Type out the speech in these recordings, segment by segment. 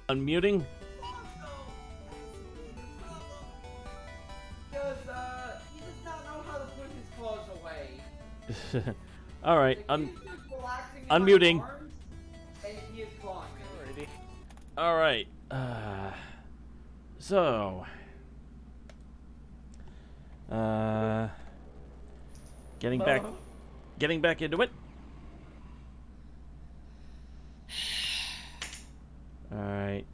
Unmuting? Because, he does not know how to put his claws away. Alright, He's just relaxing in unmuting. my arms, and he is clawing me. Alright. So. Getting back into it. Alright.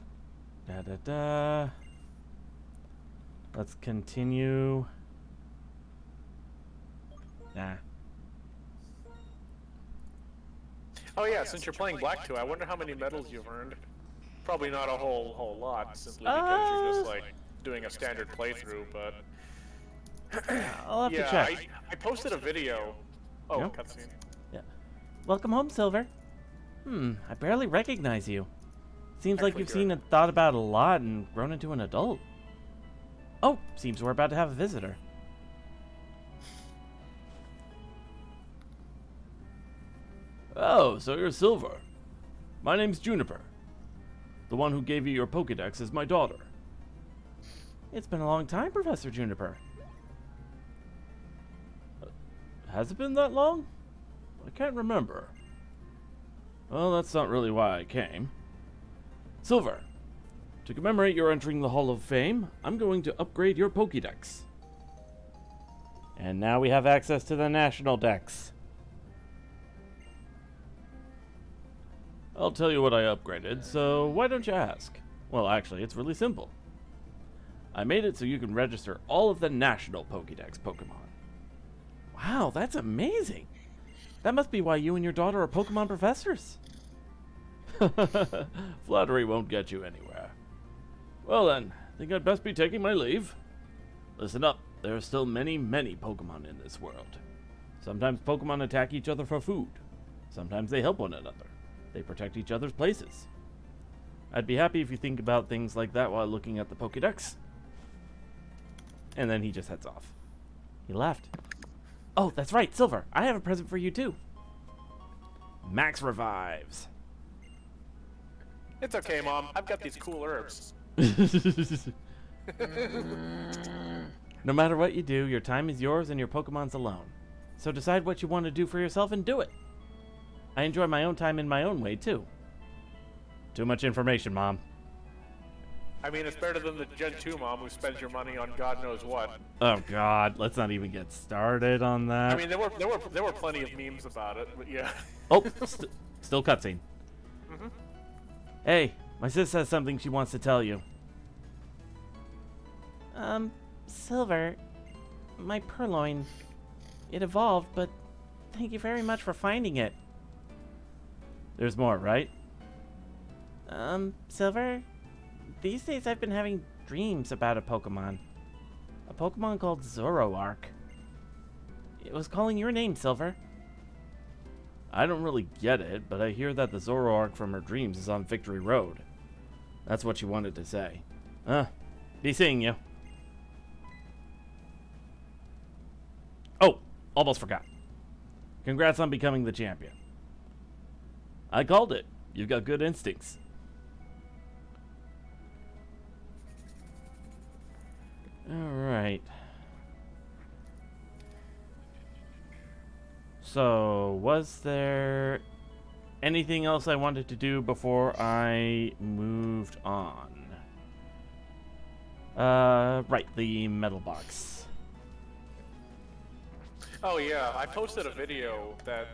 Let's continue. Nah. Oh yeah, since you're playing Black 2, I wonder how many medals you've earned. Probably not a whole lot, simply because you're just like doing a standard playthrough, but I'll have to yeah, check. I posted a video. Oh, Yep. cutscene. Yeah. Welcome home, Silver. I barely recognize you. Seems like Actually you've good. seen and thought about a lot and grown into an adult. Oh, seems we're about to have a visitor. Oh, so you're Silver. My name's Juniper. The one who gave you your Pokédex is my daughter. It's been a long time, Professor Juniper. Has it been that long? I can't remember. Well, that's not really why I came. Silver, to commemorate your entering the Hall of Fame, I'm going to upgrade your Pokédex. And now we have access to the National Dex. I'll tell you what I upgraded, so why don't you ask? Well, actually, it's really simple. I made it so you can register all of the National Pokédex Pokemon. Wow, that's amazing! That must be why you and your daughter are Pokemon professors. Flattery won't get you anywhere. Well then, think I'd best be taking my leave. Listen up, there are still many, many Pokemon in this world. Sometimes Pokemon attack each other for food. Sometimes they help one another. They protect each other's places. I'd be happy if you think about things like that while looking at the Pokédex. And then he just heads off. He left. Oh, that's right, Silver. I have a present for you too. Max revives. It's okay, Mom. I've got these cool herbs. No matter what you do, your time is yours and your Pokemon's alone. So decide what you want to do for yourself and do it. I enjoy my own time in my own way, too. Too much information, Mom. I mean, it's better than the Gen 2 mom who spends your money on God knows what. Oh, God. Let's not even get started on that. I mean, there were plenty of memes about it, but yeah. Oh, still cutscene. Hey, my sis has something she wants to tell you. Silver, my Purloin, it evolved, but thank you very much for finding it. There's more, right? Silver, these days I've been having dreams about a Pokemon. A Pokemon called Zoroark. It was calling your name, Silver. I don't really get it, but I hear that the Zoroark from her dreams is on Victory Road. That's what she wanted to say. Be seeing you. Oh, almost forgot. Congrats on becoming the champion. I called it. You've got good instincts. Alright. So, was there anything else I wanted to do before I moved on? Right, the metal box. Oh yeah, I posted a video that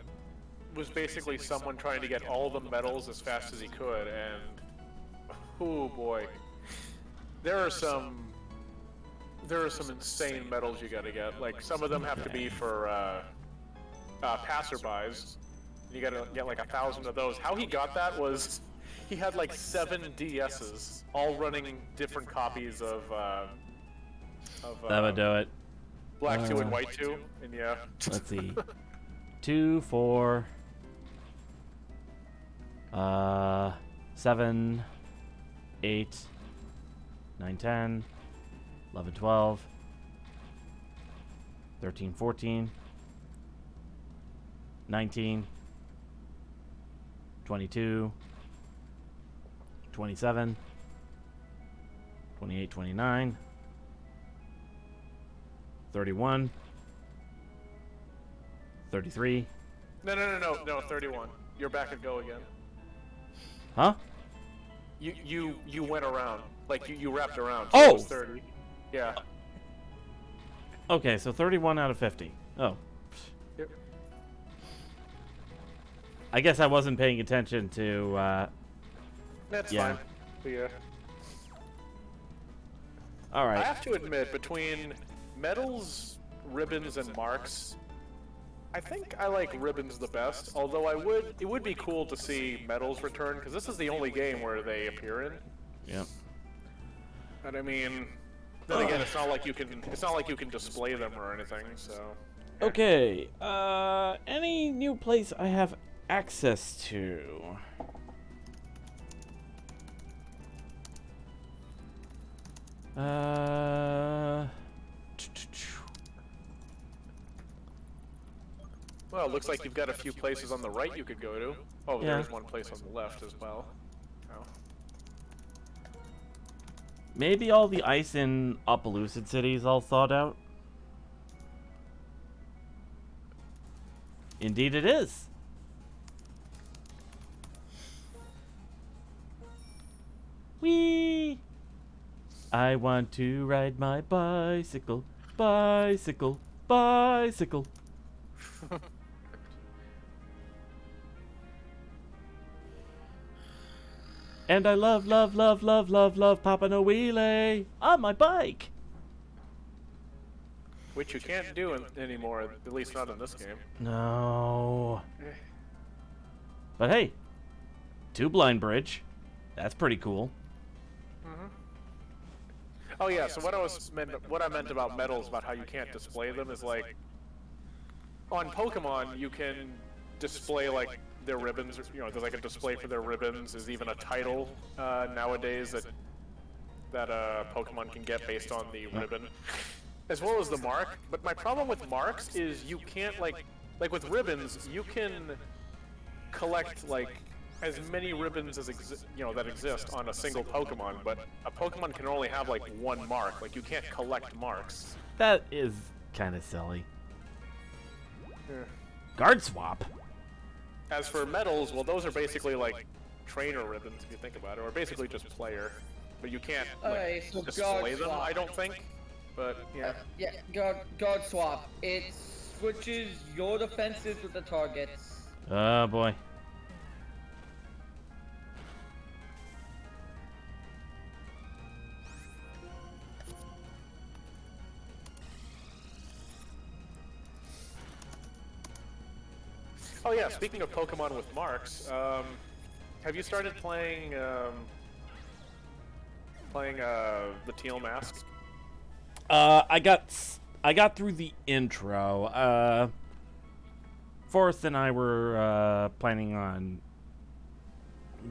was basically someone trying to get all the medals as fast as he could, and oh boy, there are some insane medals you gotta get. Like some of them have to be for passerbys. You gotta get like 1,000 of those. How he got that was he had like 7 DSs, all running different copies of That would do it. Black 2 and White 2, and yeah. Let's see. 2, 4, 7, 8, 9, 10, 11, 12, 13, 14, 19, 22, 27, 28, 29. 31. 33. No, 31. You're back at go again. Huh? You went around. Like, you wrapped around. So Oh! It was 30. Yeah. Okay, so 31 out of 50. Oh. Yep. I guess I wasn't paying attention to, That's yeah. fine. But yeah. I Alright. have to admit, between medals, ribbons, and marks, I think I like ribbons the best. Although it would be cool to see medals return, because this is the only game where they appear in. Yep. And I mean, then again, it's not like you can display them or anything. So. Okay, any new place I have access to? Well, it looks like you've got a few places on the right you could go to. Oh, Yeah. there's one place on the left as well. Oh. Maybe all the ice in Opelucid City's all thawed out? Indeed it is. Whee! I want to ride my bicycle, bicycle, bicycle. And I love, love, love, love, love, love Papa No Wheelie on my bike. Which you can't do anymore, at least not in this game. No. But hey, two-blind bridge. That's pretty cool. Oh yeah, so what I meant about medals, about how you can't display them, is like, on Pokemon you can display like their ribbons. You know, there's like a display for their ribbons. There's even a title nowadays that Pokemon can get based on the ribbon, as well as the mark. But my problem with marks is you can't like with ribbons you can collect like as many ribbons as that exist on a single Pokemon, but a Pokemon can only have like one mark. Like you can't collect marks. That is kind of silly. Yeah. Guard swap. As for medals, well, those are basically like trainer ribbons if you think about it, or basically just player. But you can't like, Okay, so display guard them, swap. I don't think. But yeah. Yeah, guard swap. It switches your defenses with the targets. Oh boy. Oh yeah, speaking of Pokemon with marks, have you started playing the Teal Mask? I got through the intro. Forrest and I were planning on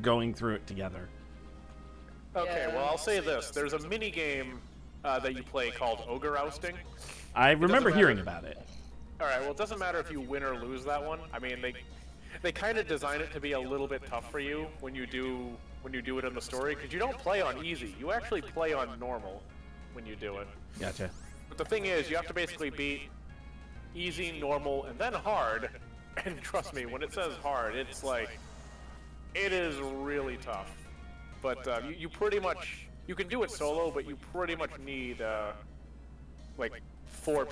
going through it together. Okay, Yeah. well I'll say this: there's a mini game that you play called Ogre Ousting. I remember matter. hearing about it. All right, well it doesn't matter if you win or lose that one. I mean, they kind of design it to be a little bit tough for you when you do it in the story, because you don't play on easy. You actually play on normal when you do it. Gotcha. But the thing is, you have to basically beat easy, normal, and then hard. And trust me, when it says hard, it's like, it is really tough. But you pretty much, you can do it solo, but you pretty much need like four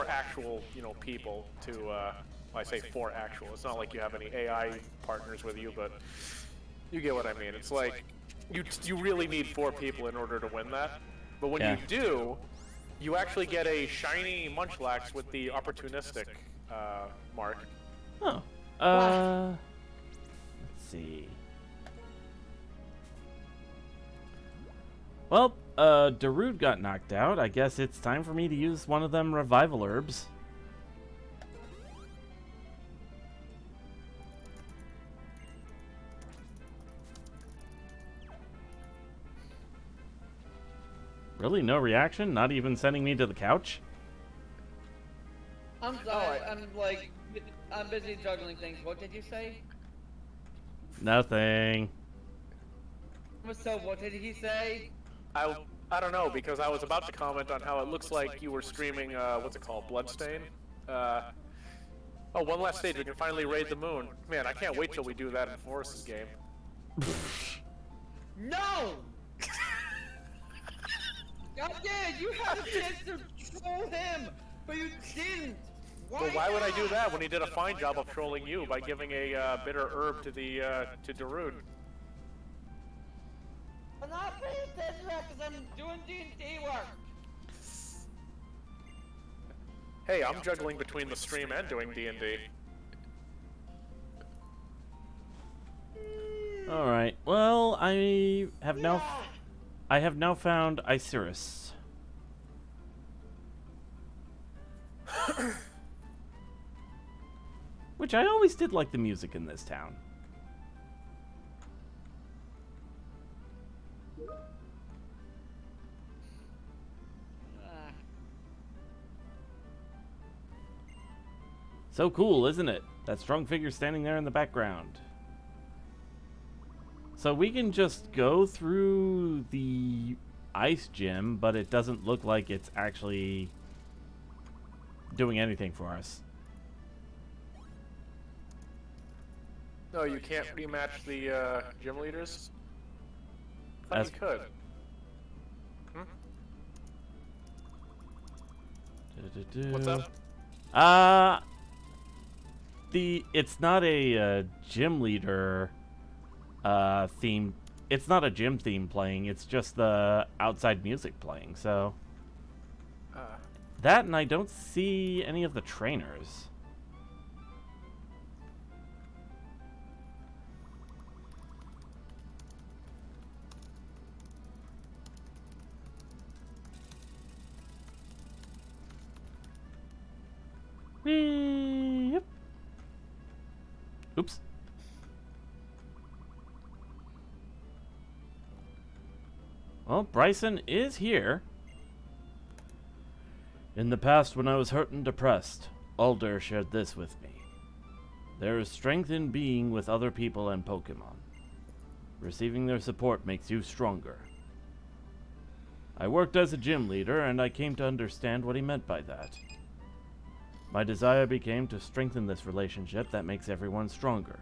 actual people to. Well, I say four actual. It's not like you have any AI partners with you, but you get what I mean. It's like you really need 4 people in order to win that. But when you do, you actually get a shiny Munchlax with the opportunistic mark. Oh. Let's see. Well, Darude got knocked out. I guess it's time for me to use one of them revival herbs. Really? No reaction? Not even sending me to the couch? I'm sorry. I'm busy juggling things. What did you say? Nothing. So what did he say? I don't know, because I was about to comment on how it looks like you were streaming, what's it called, Bloodstain? Oh, one last stage, we can finally raid the moon. Man, I can't wait till we do that in Forrest's game. No! God damn, you had a chance to troll him, but you didn't! Well, why would I do that when he did a fine job of trolling you by giving a bitter herb to to Darude? I'm not paying attention to that because I'm doing D&D work! Hey, I'm juggling between the stream and doing D&D. All right. Well, I have now found Isiris. Which I always did like the music in this town. So cool, isn't it? That strong figure standing there in the background. So we can just go through the ice gym, but it doesn't look like it's actually doing anything for us. No, you can't rematch the gym leaders? I thought you could. What's up? It's not a gym leader theme. It's not a gym theme playing. It's just the outside music playing. So that, and I don't see any of the trainers. Yep. Oops. Well, Bryson is here. In the past, when I was hurt and depressed, Alder shared this with me. There is strength in being with other people and Pokemon. Receiving their support makes you stronger. I worked as a gym leader, and I came to understand what he meant by that. My desire became to strengthen this relationship that makes everyone stronger.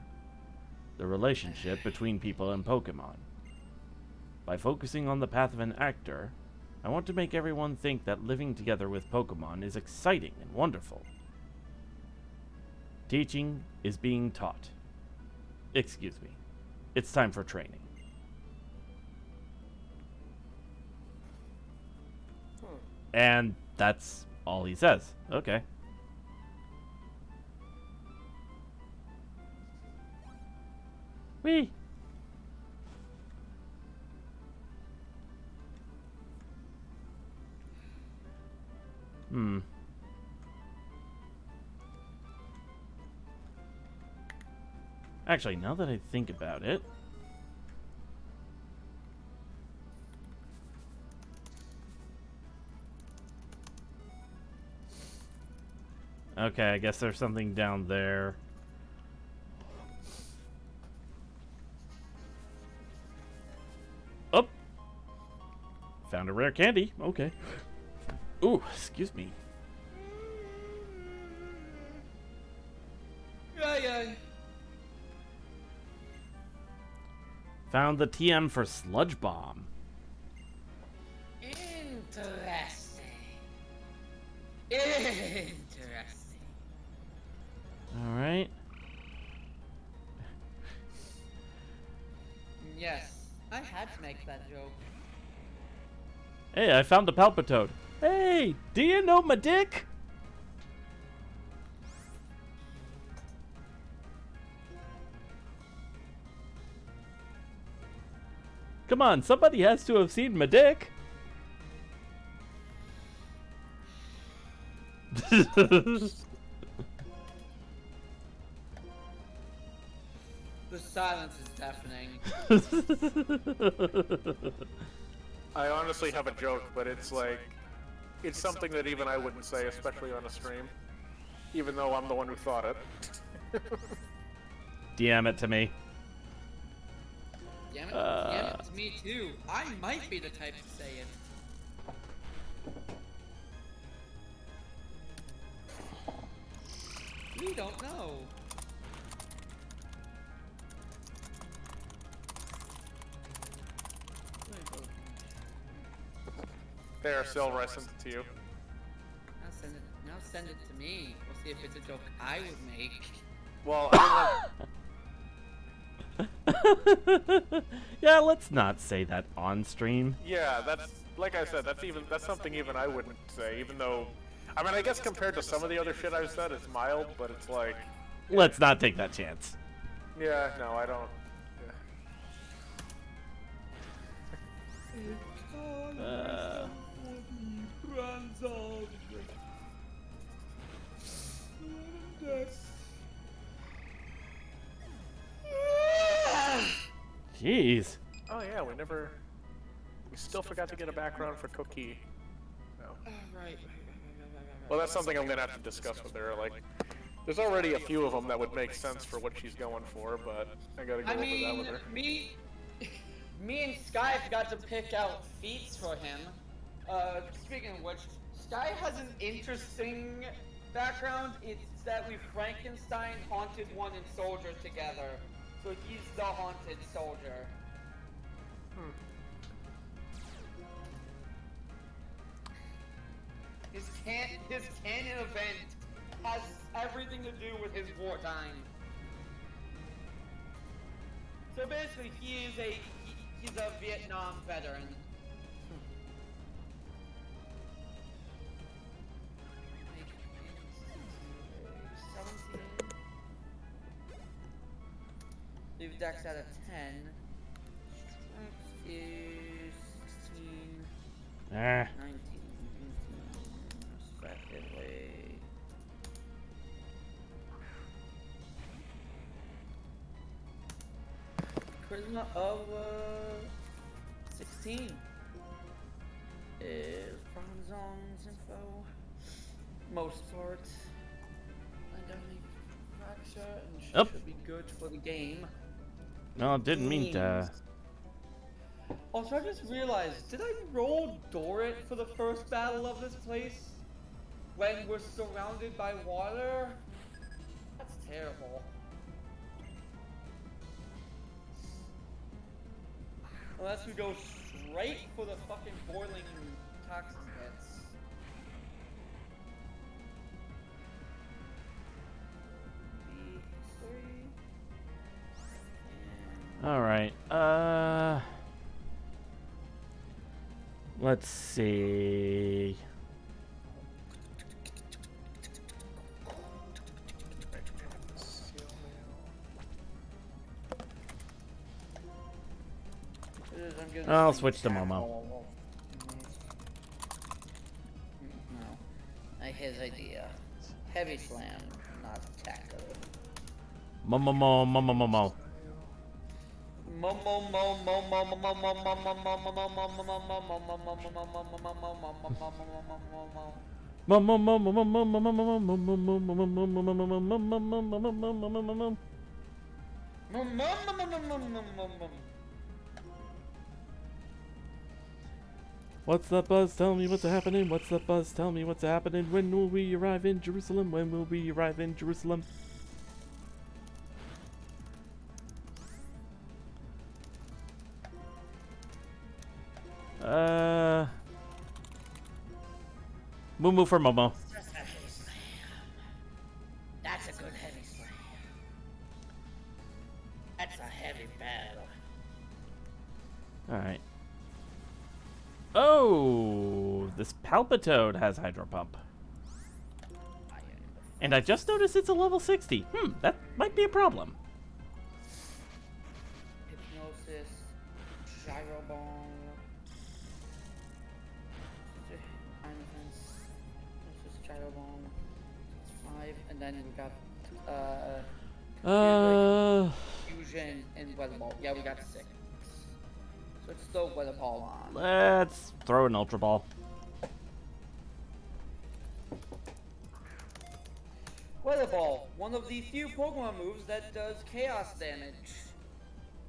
The relationship between people and Pokemon. By focusing on the path of an actor, I want to make everyone think that living together with Pokemon is exciting and wonderful. Teaching is being taught. Excuse me. It's time for training. And that's all he says. Okay. Whee! Actually, now that I think about it... Okay, I guess there's something down there. Oh! Found a rare candy. Okay. Ooh, excuse me. Aye. Found the TM for Sludge Bomb. Interesting. Alright. Yes, I had to make that joke. Hey, I found a Palpitoad. Hey, do you know my dick? Come on, somebody has to have seen my dick. The silence is deafening. I honestly have a joke, but it's like, it's something that even I wouldn't say, especially on a stream. Even though I'm the one who thought it. DM it to me. Damn it, it's me too. I might be the type to say it. We don't know. They are still resent to you. Now send it to me. We'll see if it's a joke I would make. Well, I mean, Yeah, let's not say that on stream. yeah, that's like I said. That's something even I wouldn't say. Even though, I mean, I guess compared to some of the other shit I've said, it's mild, but it's like, Let's not take that chance. yeah, no, I don't. Uh, Jeez. Oh yeah, we still forgot to get a background for Cookie. No. Right. Well, that's something I'm gonna have to discuss with her. Like, there's already a few of them that would make sense for what she's going for, but I gotta go over that with her. Me and Sky forgot to pick out feats for him. Speaking of which, Sky has an interesting background. It's that we Frankenstein haunted one and soldier together. So he's the haunted soldier. His canon event has everything to do with his wartime. So basically, he's a Vietnam veteran. Leave Dex at a 10. 16, 19, respectively. Charisma of 16 is Bronze Zones info. Most parts. Identity fracture and should be good for the game. No, didn't mean to. Also, I just realized, did I roll Dorit for the first battle of this place? When we're surrounded by water? That's terrible. Unless we go straight for the fucking boiling toxin hits. All right. Let's see. I'll switch to Momo. No. His idea. Heavy slam, not tackle. Momo, Momo, Momo. What's that buzz? Tell me what's happening. What's that buzz? Tell me what's happening. When will we arrive in Jerusalem? When will we arrive in Jerusalem? Moo for Momo. That's a heavy slam. That's a good heavy slam. That's a heavy battle. Alright. Oh, this Palpitoad has Hydro Pump. And I just noticed it's a level 60. That might be a problem. Hypnosis, Gyro Bomb, Gyro Bomb, 5, and then we got Fusion and Weather Ball. Yeah, we got 6. So let's throw Weather Ball on. Let's throw an Ultra Ball. Weather Ball, one of the few Pokemon moves that does chaos damage.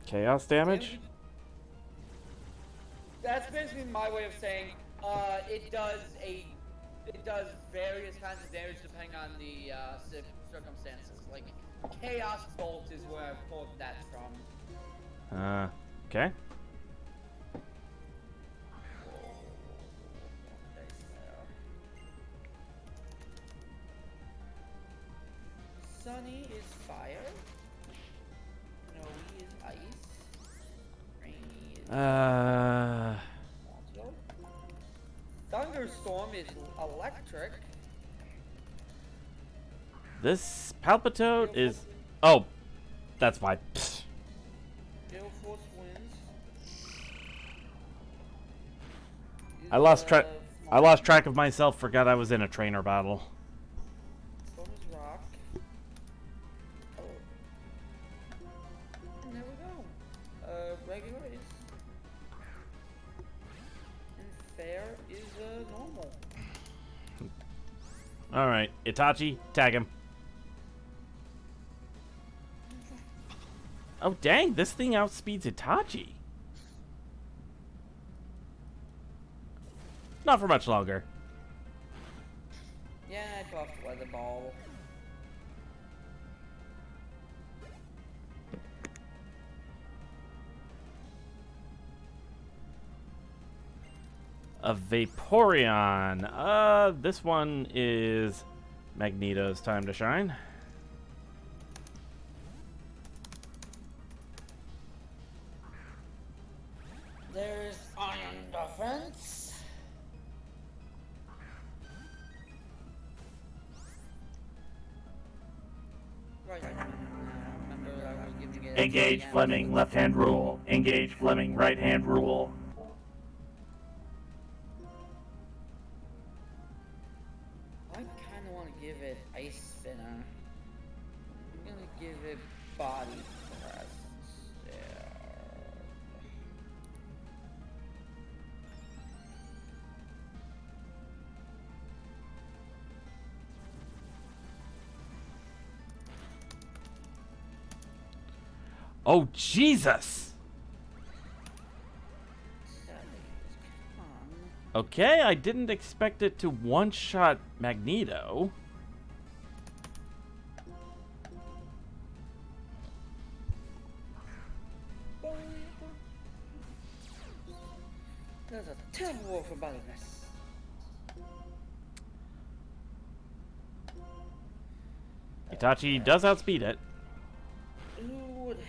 Chaos damage? That's basically my way of saying it does various kinds of damage depending on the circumstances. Like Chaos Bolt is where I pulled that from. Okay. Sunny is fire. Snowy is ice. Rainy is water. Thunderstorm is electric. This Palpitoad is... Oh, that's fine. Gale Force winds. I lost track of myself, forgot I was in a trainer battle. Storm is rock. Oh. And there we go. Regular is... And fair is normal. Alright, Itachi, tag him. Oh dang, this thing outspeeds Itachi. Not for much longer. Yeah, I buffed Weather Ball. A Vaporeon. This one is Magneto's time to shine. There's Iron Defense. Right. Remember I was giving it Engage Fleming, left-hand rule. Engage Fleming, right-hand rule. I kind of want to give it Ice Spinner. I'm gonna give it Body Thrust. Oh Jesus! Okay, I didn't expect it to one-shot Magneto. There's a terrible war for boldness. Itachi does outspeed it. Who would have?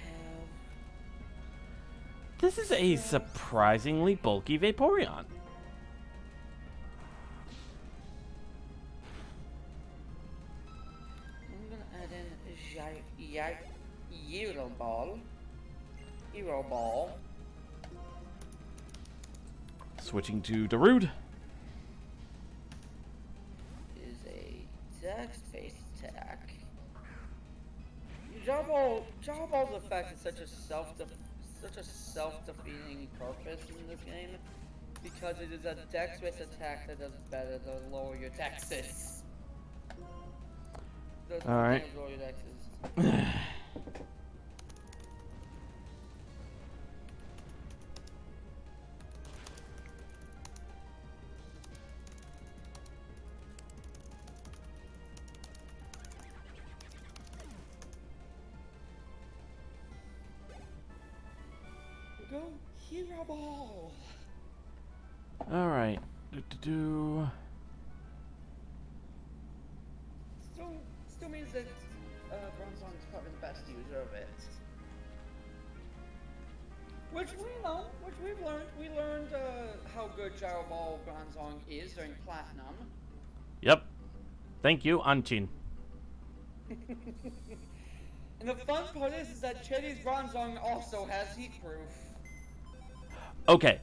This is a surprisingly bulky Vaporeon. I'm gonna add in Hero Ball. Hero Ball. Switching to Darude. Is a dex-based attack. Jawball's effect is such a self-defeating purpose in this game because it is a dex-based attack that does better the lower your dex is. All right. Lower your dex is. Go Hero Ball! Alright. Still means that Bronzong is probably the best user of it. Which we've learned. We learned how good Gyro Ball Bronzong is during Platinum. Yep. Thank you, Anchin. And the fun part is that Chetty's Bronzong also has heat proof. Okay.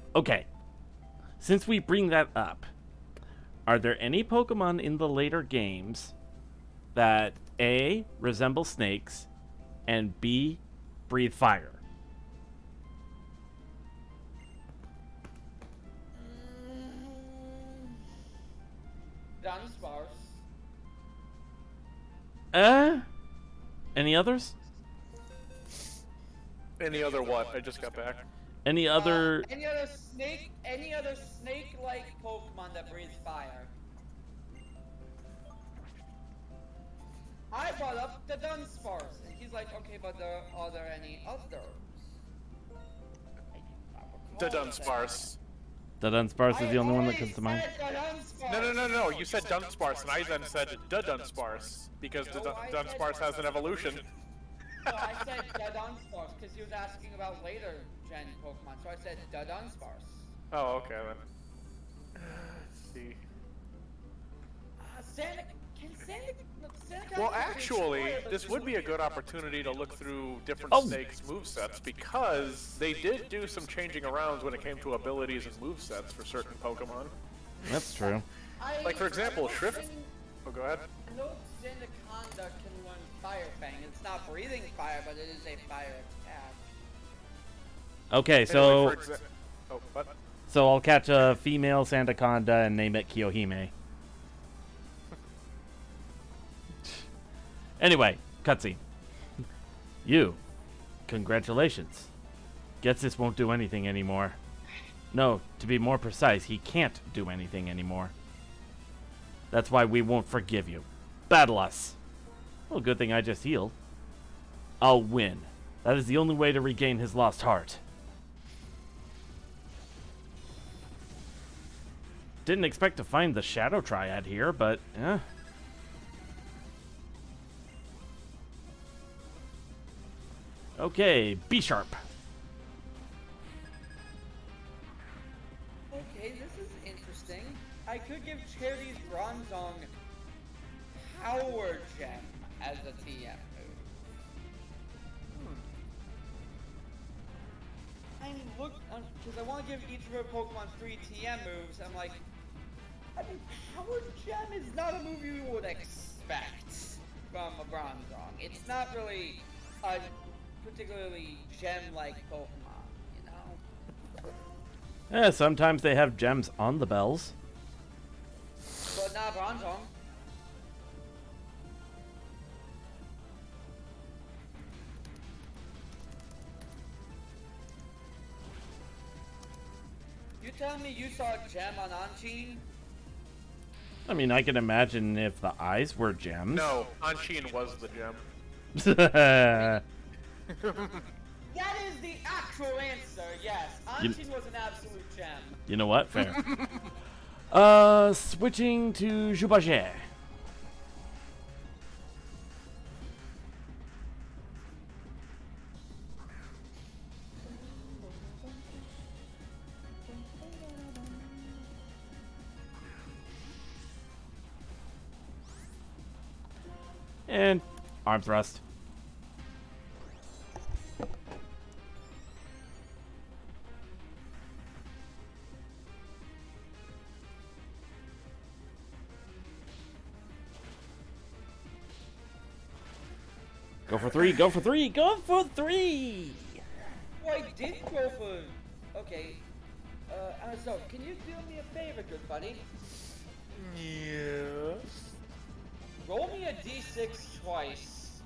Since we bring that up, are there any Pokemon in the later games that A, resemble snakes, and B, breathe fire? Dunsparce. Any others? Any other what? I just got back. Any other? Any other snake-like Pokemon that breathes fire? I brought up the Dunsparce, and he's like, okay, but are there any others? The Dunsparce. The Dunsparce is the only one that comes to mind. No. You said Dunsparce, and I then said the Dunsparce because the Dunsparce has an evolution. No, I said the Dunsparce because he was asking about later gen Pokemon, so I said the Dunsparce. Oh, okay then. Let's see. Well, actually, this would be a good opportunity to look through different snakes' movesets because they did do some changing around when it came to abilities and movesets for certain Pokemon. That's true. Like, for example, Shrift. Oh, go ahead. I know Sandaconda can learn Fire Fang. It's not breathing fire, but it is a fire attack. Okay, so Anyway, oh, what? so I'll catch a female Sandaconda and name it Kiyohime. Anyway, cutscene. You. Congratulations. Guess this won't do anything anymore. No, to be more precise, he can't do anything anymore. That's why we won't forgive you. Battle us. Well, good thing I just healed. I'll win. That is the only way to regain his lost heart. Didn't expect to find the Shadow Triad here, but, eh. Okay, B sharp. Okay, this is interesting. I could give Charity's Bronzong Power Gem as a TM move. I mean, look, because I want to give each of her Pokemon 3 TM moves. I'm like, I mean, Power Gem is not a move you would expect from a Bronzong. It's not really a particularly gem-like Pokemon, you know? Yeah, sometimes they have gems on the bells. But not Bronzong. You telling me you saw a gem on Anchin? I mean, I can imagine if the eyes were gems. No, Anchin was the gem. That is the actual answer, yes. Anchin was an absolute gem. You know what? Fair. Switching to Jubaget. And arm thrust. Go for three, go for three, go for three! Oh, I did go for... Okay. So, can you do me a favor, good buddy? Yes. Roll me a d6 twice.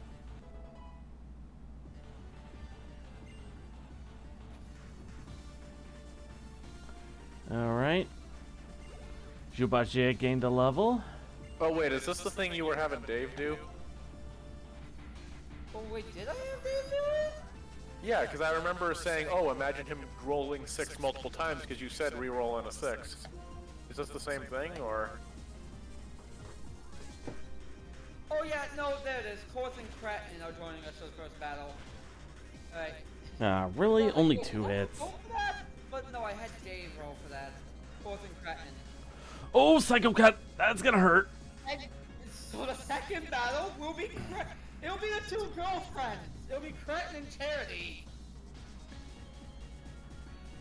Alright. Jubaget gained a level. Oh wait, is this the thing you were having Dave do? Oh wait, did I have to do it? Yeah, because I remember saying, oh, imagine him rolling 6 multiple times because you said re-roll on a 6. Is this the same thing, or...? Oh yeah, no, there it is. Korth and Kraken are joining us for the first battle. Alright. Really? No, Only go- 2 go- hits. Go for that, but no, I had Dave roll for that. Korth and Kraken. Oh, Psycho Cut! That's gonna hurt. And so the second battle will be it'll be the 2 girlfriends. It'll be Kraken and Charity.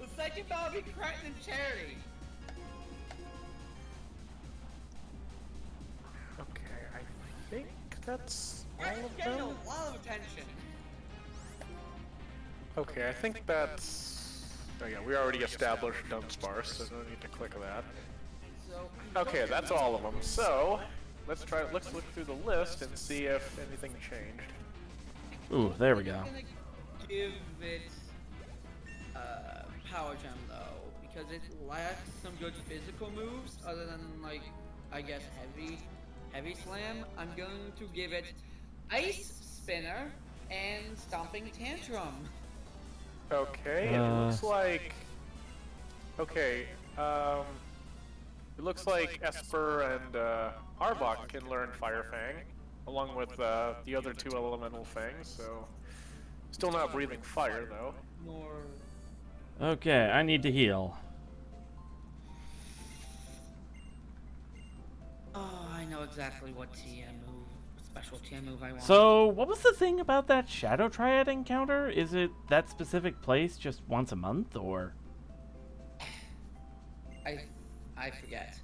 The second battle will be Kraken and Charity. Okay, I think that's all Kraken's of getting a them. lot of attention. Okay, I think that's... Oh yeah, we already established Dunsparce, so no need to click that. So Okay, that's all of them. So, let's look through the list and see if anything changed. Ooh, there we go. I'm gonna give it Power Gem though, because it lacks some good physical moves other than like, I guess heavy slam. I'm going to give it Ice Spinner and Stomping Tantrum. Okay, it looks like... Okay, it looks like Esper and Arbok can learn Fire Fang, along with the other two elemental fangs, so... Still not breathing fire, though. More... Okay, I need to heal. Oh, I know exactly what special TM move I want. So, what was the thing about that Shadow Triad encounter? Is it that specific place just once a month, or...? I forget.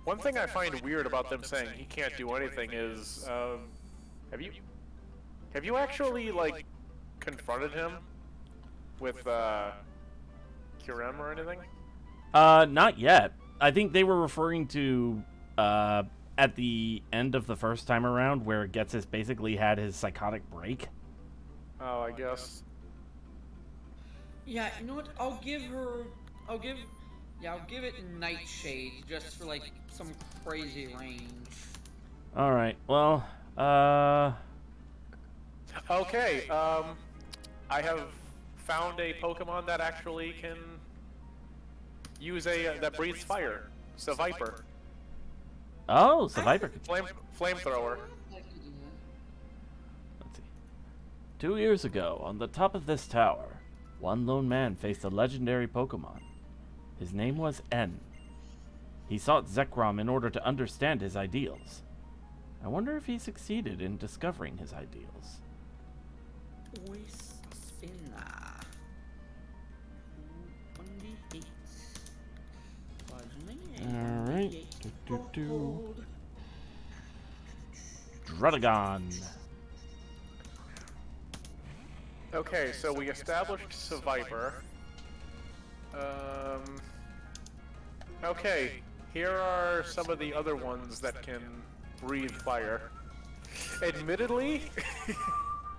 One thing I find weird about them saying he can't do anything is, have you actually, like, confronted him with, Kirem or anything? Not yet. I think they were referring to, at the end of the first time around, where Getsis basically had his psychotic break. Oh, I guess. Yeah, you know what? I'll give it Nightshade just for like some crazy range. Alright, well, Okay, I have found a Pokemon that actually can use that breathes fire. Seviper. Oh, Survivor. Flamethrower. Let's see. 2 years ago, on the top of this tower, one lone man faced a legendary Pokemon. His name was N. He sought Zekrom in order to understand his ideals. I wonder if he succeeded in discovering his ideals. Alright. Druddigon. Okay, so we established Seviper. Okay, here are some of the other ones that can breathe fire. Admittedly,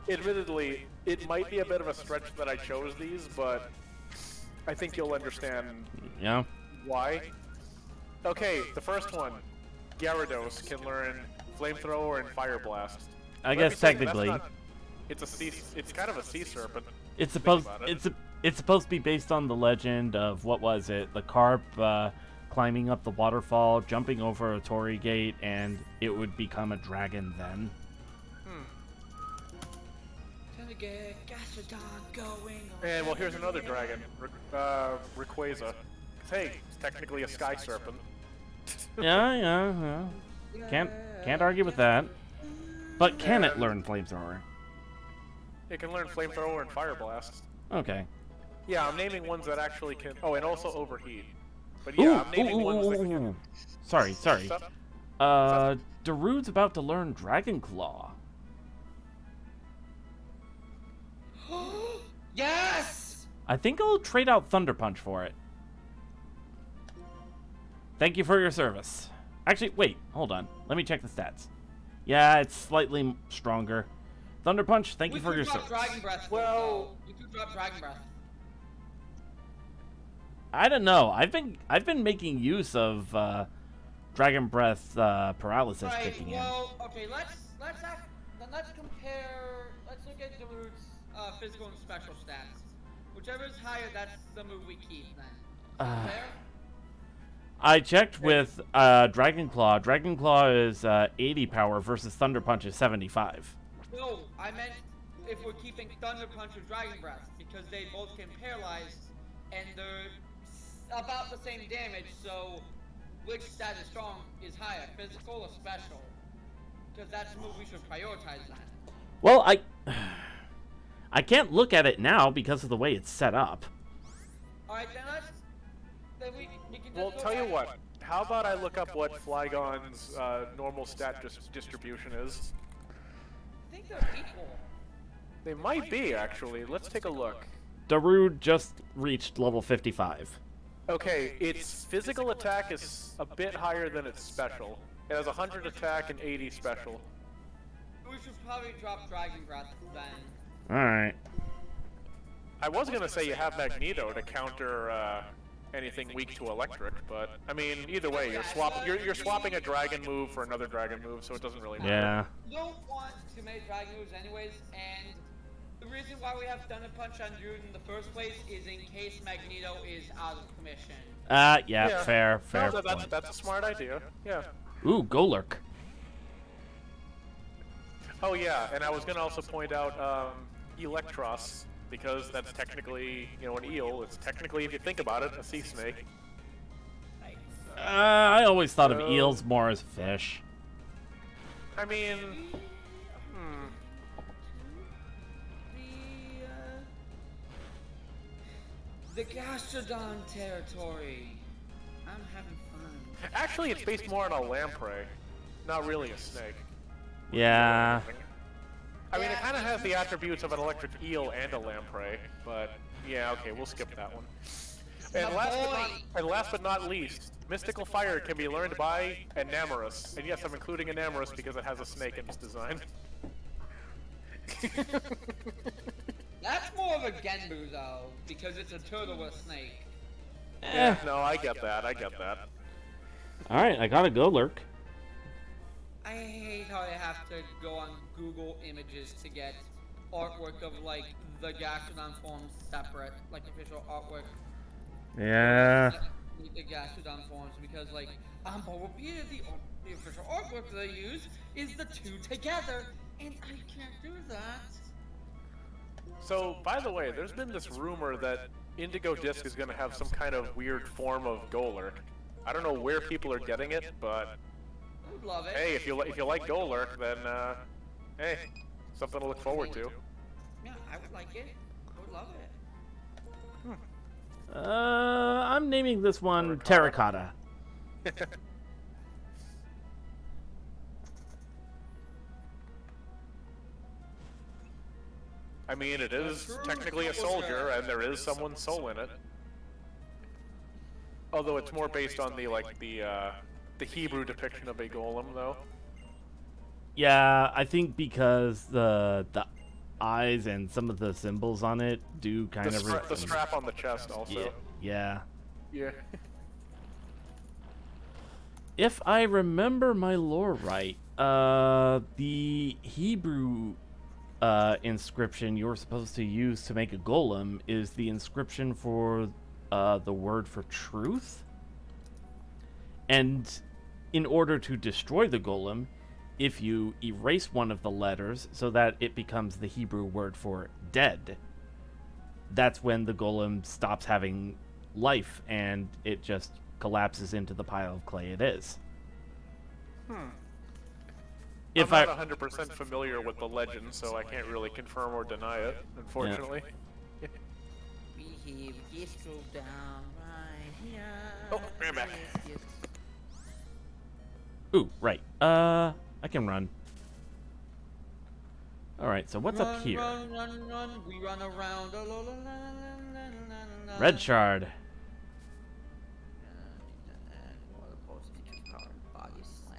it might be a bit of a stretch that I chose these, but I think you'll understand why. Okay, the first one, Gyarados can learn Flamethrower and Fire Blast. I guess technically, it's kind of a sea serpent. it's supposed to be based on the legend of, what was it? The carp climbing up the waterfall, jumping over a Torii gate, and it would become a dragon then. Time to get Gastrodon going. And well, here's another dragon, Rayquaza. Hey, it's technically a sky serpent. Yeah. Can't argue with that. But can it learn Flamethrower? It can learn Flamethrower and Fire Blast. Okay. Yeah, I'm naming ones that actually can. Oh, and also Overheat. But yeah, I'm naming ones that can. Sorry. Darude's about to learn Dragon Claw. Yes! I think I'll trade out Thunder Punch for it. Thank you for your service. Actually, wait, hold on. Let me check the stats. Yeah, it's slightly stronger. Thunder Punch, thank you for your service. Dragon Breath. Well, you could drop Dragon Breath. I don't know. I've been making use of Dragon Breath paralysis kicking in. Well, okay, let's compare. Let's look at Darude's physical and special stats. Whichever is higher, that's the move we keep then. Fair? I checked with Dragon Claw. Dragon Claw is 80 power versus Thunder Punch is 75. No, I meant if we're keeping Thunder Punch or Dragon Breath, because they both can paralyze, and they're about the same damage, so which stat is strong is higher, physical or special? Because that's the move we should prioritize then. Well, I can't look at it now because of the way it's set up. Alright, then we can just Well, go tell you back. what. How about I look up what Flygon's normal stat distribution is? I think they're equal. They might be, actually. Let's take a look. Darude just reached level 55. Okay, its physical attack is a bit higher than its special. It has 100 attack and 80 special. We should probably drop Dragon Breath then. Alright. I was gonna say you have Magneto to counter anything weak to electric, but I mean, either way, you're swapping a dragon move for another dragon move, so it doesn't really matter. Yeah. You don't want too many dragon moves anyways, and the reason why we have Thunder Punch on Jude in the first place is in case Magneto is out of commission. Yeah, fair No, point. that's a smart idea. Yeah. Ooh, Golurk. Oh yeah, and I was gonna also point out Electros, because that's technically, you know, an eel. It's technically, if you think about it, a sea snake. I always thought of eels more as fish. I mean, The Gastrodon territory. I'm having fun. actually, it's based more on a lamprey, not really a snake. Yeah. I mean, it kind of has the attributes of an electric eel and a lamprey, but yeah, okay, we'll skip that one. And last but not least, Mystical Fire can be learned by Enamorous. And yes, I'm including Enamorous because it has a snake in its design. That's more of a Genbu though, because it's a turtle with a snake. Yeah, no, I get that, Alright, I got a Golurk. I hate how I have to go on Google Images to get artwork of like the Gastrodon forms separate, like official artwork. Yeah. The Gastrodon forms, because like on Bulbapedia, the official artwork that I use is the two together, and I can't do that. So, by the way, there's been this rumor that Indigo Disc is going to have some kind of weird form of Golurk. I don't know where people are getting it, but I would love it. hey, if you like Golurk, then hey, something to look forward to. Yeah, I would like it. I would love it. I'm naming this one Terracotta. I mean, it is technically a soldier, and there is someone's soul in it. Although it's more based on the Hebrew depiction of a golem, though. Yeah, I think because the eyes and some of the symbols on it do kind of The strap on the chest, also. Yeah. Yeah. If I remember my lore right, the Hebrew inscription you're supposed to use to make a golem is the inscription for the word for truth. And in order to destroy the golem, if you erase one of the letters so that it becomes the Hebrew word for dead, that's when the golem stops having life and it just collapses into the pile of clay it is. I'm not 100% familiar with the legend, so I can't really confirm or deny it, unfortunately. We have Disco down right here. Oh, ran back. Ooh, right. I can run. Alright, so what's up here? Run, we run around. Red shard.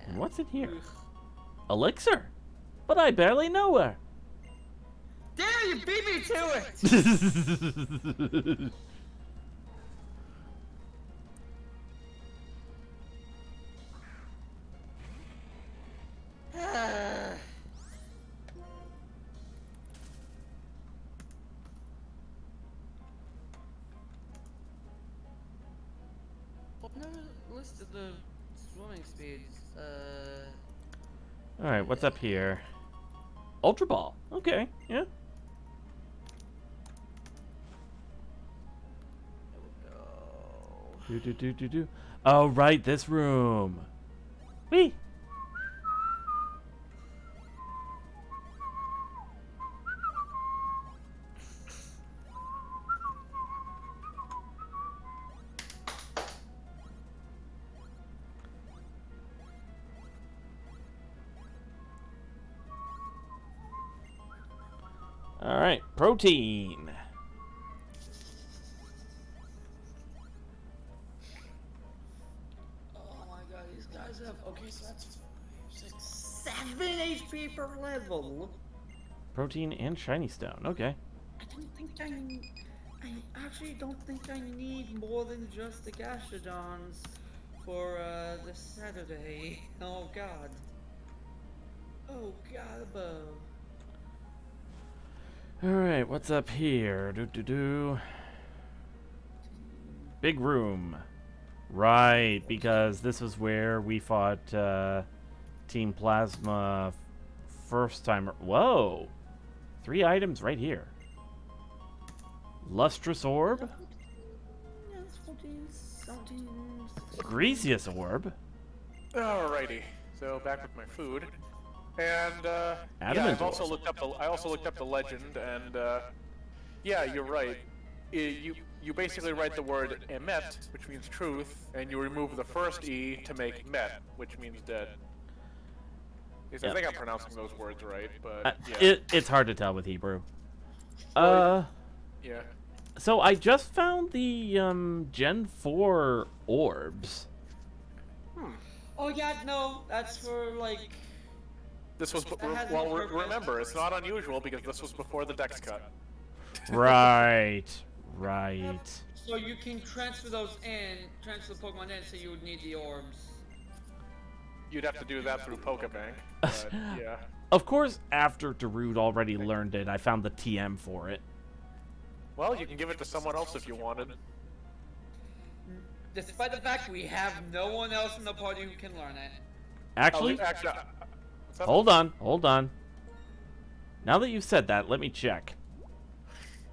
And what's in here? Elixir? But I barely know her. Damn, you beat me to it! I've never listed the swimming speeds. Alright, what's up here? Ultra Ball. Okay, yeah. There we go. Do. Oh, right, this room. Whee! All right, protein. Oh my god, these guys have. Okay, so that's 5, 6, 7 HP per level. Protein and shiny stone. Okay. I don't think I I actually don't think I need more than just the Gastrodons for this Saturday. Oh god. Oh god above. Alright, what's up here? Big room. Right, because this was where we fought Team Plasma first time. Whoa! 3 items right here. Lustrous Orb. Greasiest Orb. Alrighty, so back with my food, and yeah, Adamant I also looked up the legend, and yeah, you're right. You basically write the word emet, which means truth, and you remove the first e to make met, which means dead. At least I think I'm pronouncing those words right, but yeah. It's hard to tell with Hebrew. Yeah. So I just found the Gen 4 orbs. Oh yeah, no, that's for like. This was well. Remember, it's not unusual because this was before the Dex cut. Right. So you can transfer the Pokemon in, so you would need the orbs. You'd have to do that through Pokebank. But, yeah. Of course, after Darude already learned it, I found the TM for it. Well, you can give it to someone else if you wanted. Despite the fact we have no one else in the party who can learn it. Actually, what's up? hold on. Now that you've said that, let me check.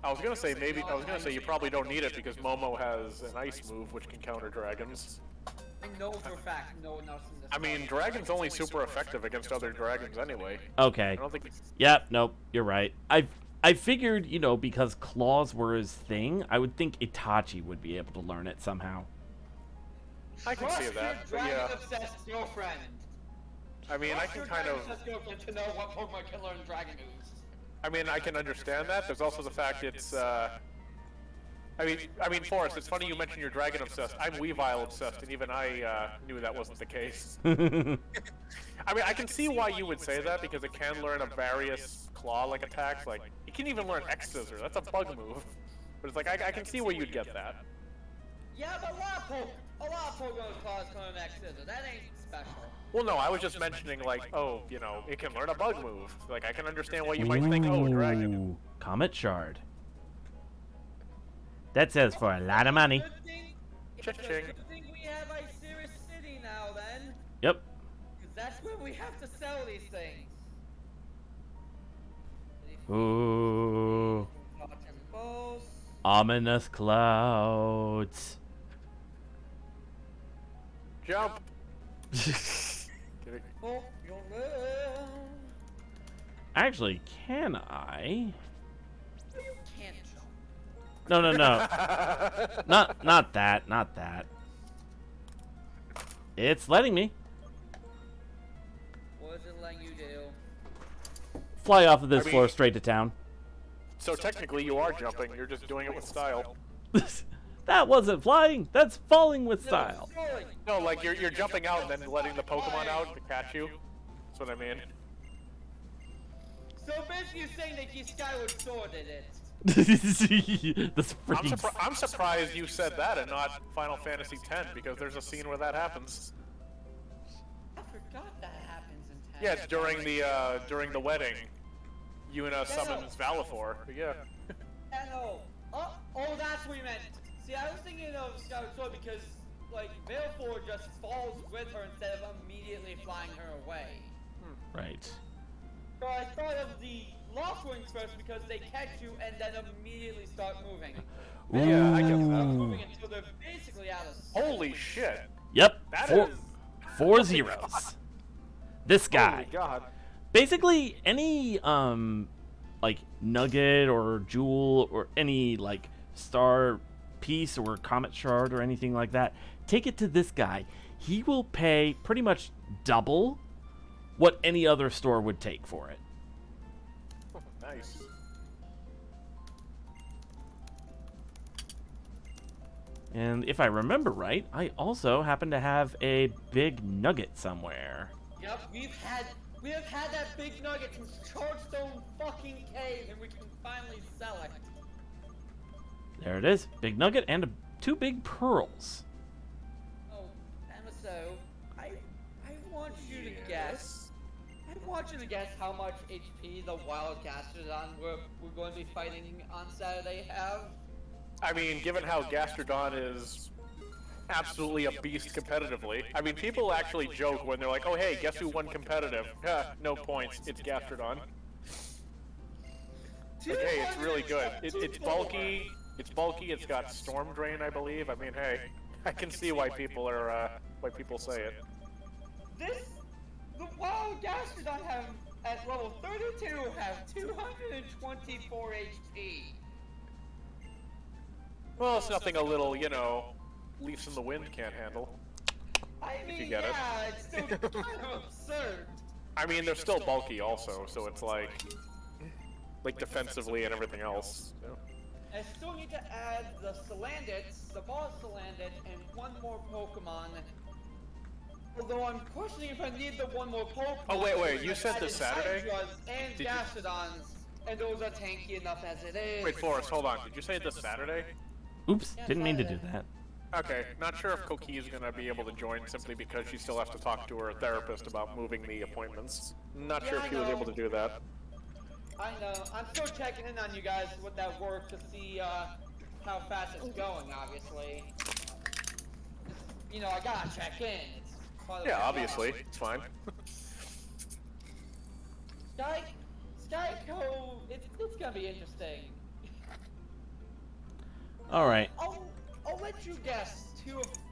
I was gonna say you probably don't need it because Momo has an ice move which can counter dragons. I know for a fact no one else in this. I mean, dragon's only super effective against other dragons anyway. Okay. I don't think. Yep. Nope. You're right. I figured, because claws were his thing, I would think Itachi would be able to learn it somehow. I can see that, but yeah. Dragon-obsessed girlfriend. I mean, I can kind of. Dragon-obsessed girlfriend to know what Pokemon can learn dragon moves. I mean, I can understand that. There's also the fact it's. I mean, Forrest. It's funny you mentioned you're dragon obsessed. I'm Weavile obsessed, and even I knew that wasn't the case. I mean, I can see why you would say that because it can learn a various claw-like attacks. Like, it can even learn X-Scissor. That's a bug move. But it's like I can see where you'd get that. Yeah, but a lot of Pokemon claws can learn X-Scissor. That ain't special. Well, no, I was just mentioning like, oh, it can learn a bug move. Like, I can understand why you might think, oh, dragon. Ooh, Comet Shard. That sells for a lot of money. It's a good thing we have Iciris City now, then. Yep. Because that's where we have to sell these things. Ooh. Ominous clouds. Jump. Actually, can I? You can't jump. No. not that. It's letting me. What is it letting you do? Fly off of this floor straight to town. So technically you are jumping, you're just doing it with style. That wasn't flying, that's falling with style. No, like you're jumping out and then letting the Pokemon out to catch you. That's what I mean. So basically you're saying that you Skyward Sworded it. This freaking... I'm surprised you said that and not Final Fantasy X because there's a scene where that happens. I forgot that happens in 10. Yeah, it's during the wedding. Yuna summons Valifor. Yeah. No. Oh, that's what you meant. See, I was thinking of Skyward Sword because, like, Valifor just falls with her instead of immediately flying her away. Right. So I thought of the Lost Wings first because they catch you and then immediately start moving. Yeah, I get that. Moving until they're basically out of sight. Holy shit. Yep. That Four zeros. This guy. Holy God. Basically, any, like, nugget or jewel or any, like, star piece or comet shard or anything like that, take it to this guy. He will pay pretty much double what any other store would take for it. Nice. And if I remember right, I also happen to have a big nugget somewhere. Yep, we have had that big nugget since Chargestone fucking Cave, and we can finally sell it. There it is. Big nugget and two big pearls. Oh, Amiso, I want you to guess. I want you to guess how much HP the Wild Gastrodon we're going to be fighting on Saturday have. I mean, given how Gastrodon is absolutely a beast competitively. I mean, people actually joke when they're like, oh hey, guess who won competitive? No points, it's Gastrodon. Like, hey, it's really good. It's bulky, it's got Storm Drain, I believe. I mean, hey, I can see why people are, why people say it. The Wild Gastrodon have, at level 32, have 224 HP. Well, it's nothing a little, you know, Leafs in the Wind can't handle. I mean, you get it. yeah, it's still kind of absurd. I mean, they're still bulky also, so it's like defensively and everything else. So. I still need to add the Salandits, the boss Salandit, and one more Pokemon. Although I'm questioning if I need the one more Pokemon. Oh wait, you said this Saturday? And Gastrodons, and those are tanky enough as it is. Wait, Forrest, hold on. Did you say this Saturday? Oops, didn't mean to do that. Okay, not sure if Koki is gonna be able to join simply because she still has to talk to her therapist about moving the appointments. Not sure if she was able to do that. I know. I'm still checking in on you guys with that work to see how fast it's going, obviously. You know, I gotta check in. It's part of Yeah, my obviously. job. It's fine. Skyco, it's gonna be interesting. Alright. I'll let you guess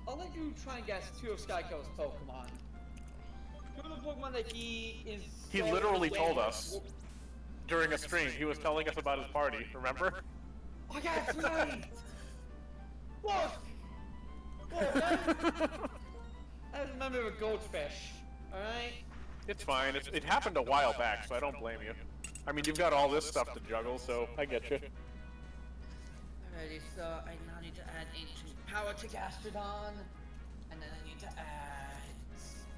I'll let you try and guess two of Skyco's Pokemon. Two of the Pokemon that he is. He literally told us during a stream. He was telling us about his party, remember? Oh yeah, that's right! Look, I remember a goldfish, alright? It's fine. It happened a while back, so I don't blame you. I mean, you've got all this stuff to juggle, so I get you. Alrighty, so I now need to add Ancient Power to Gastrodon, and then I need to add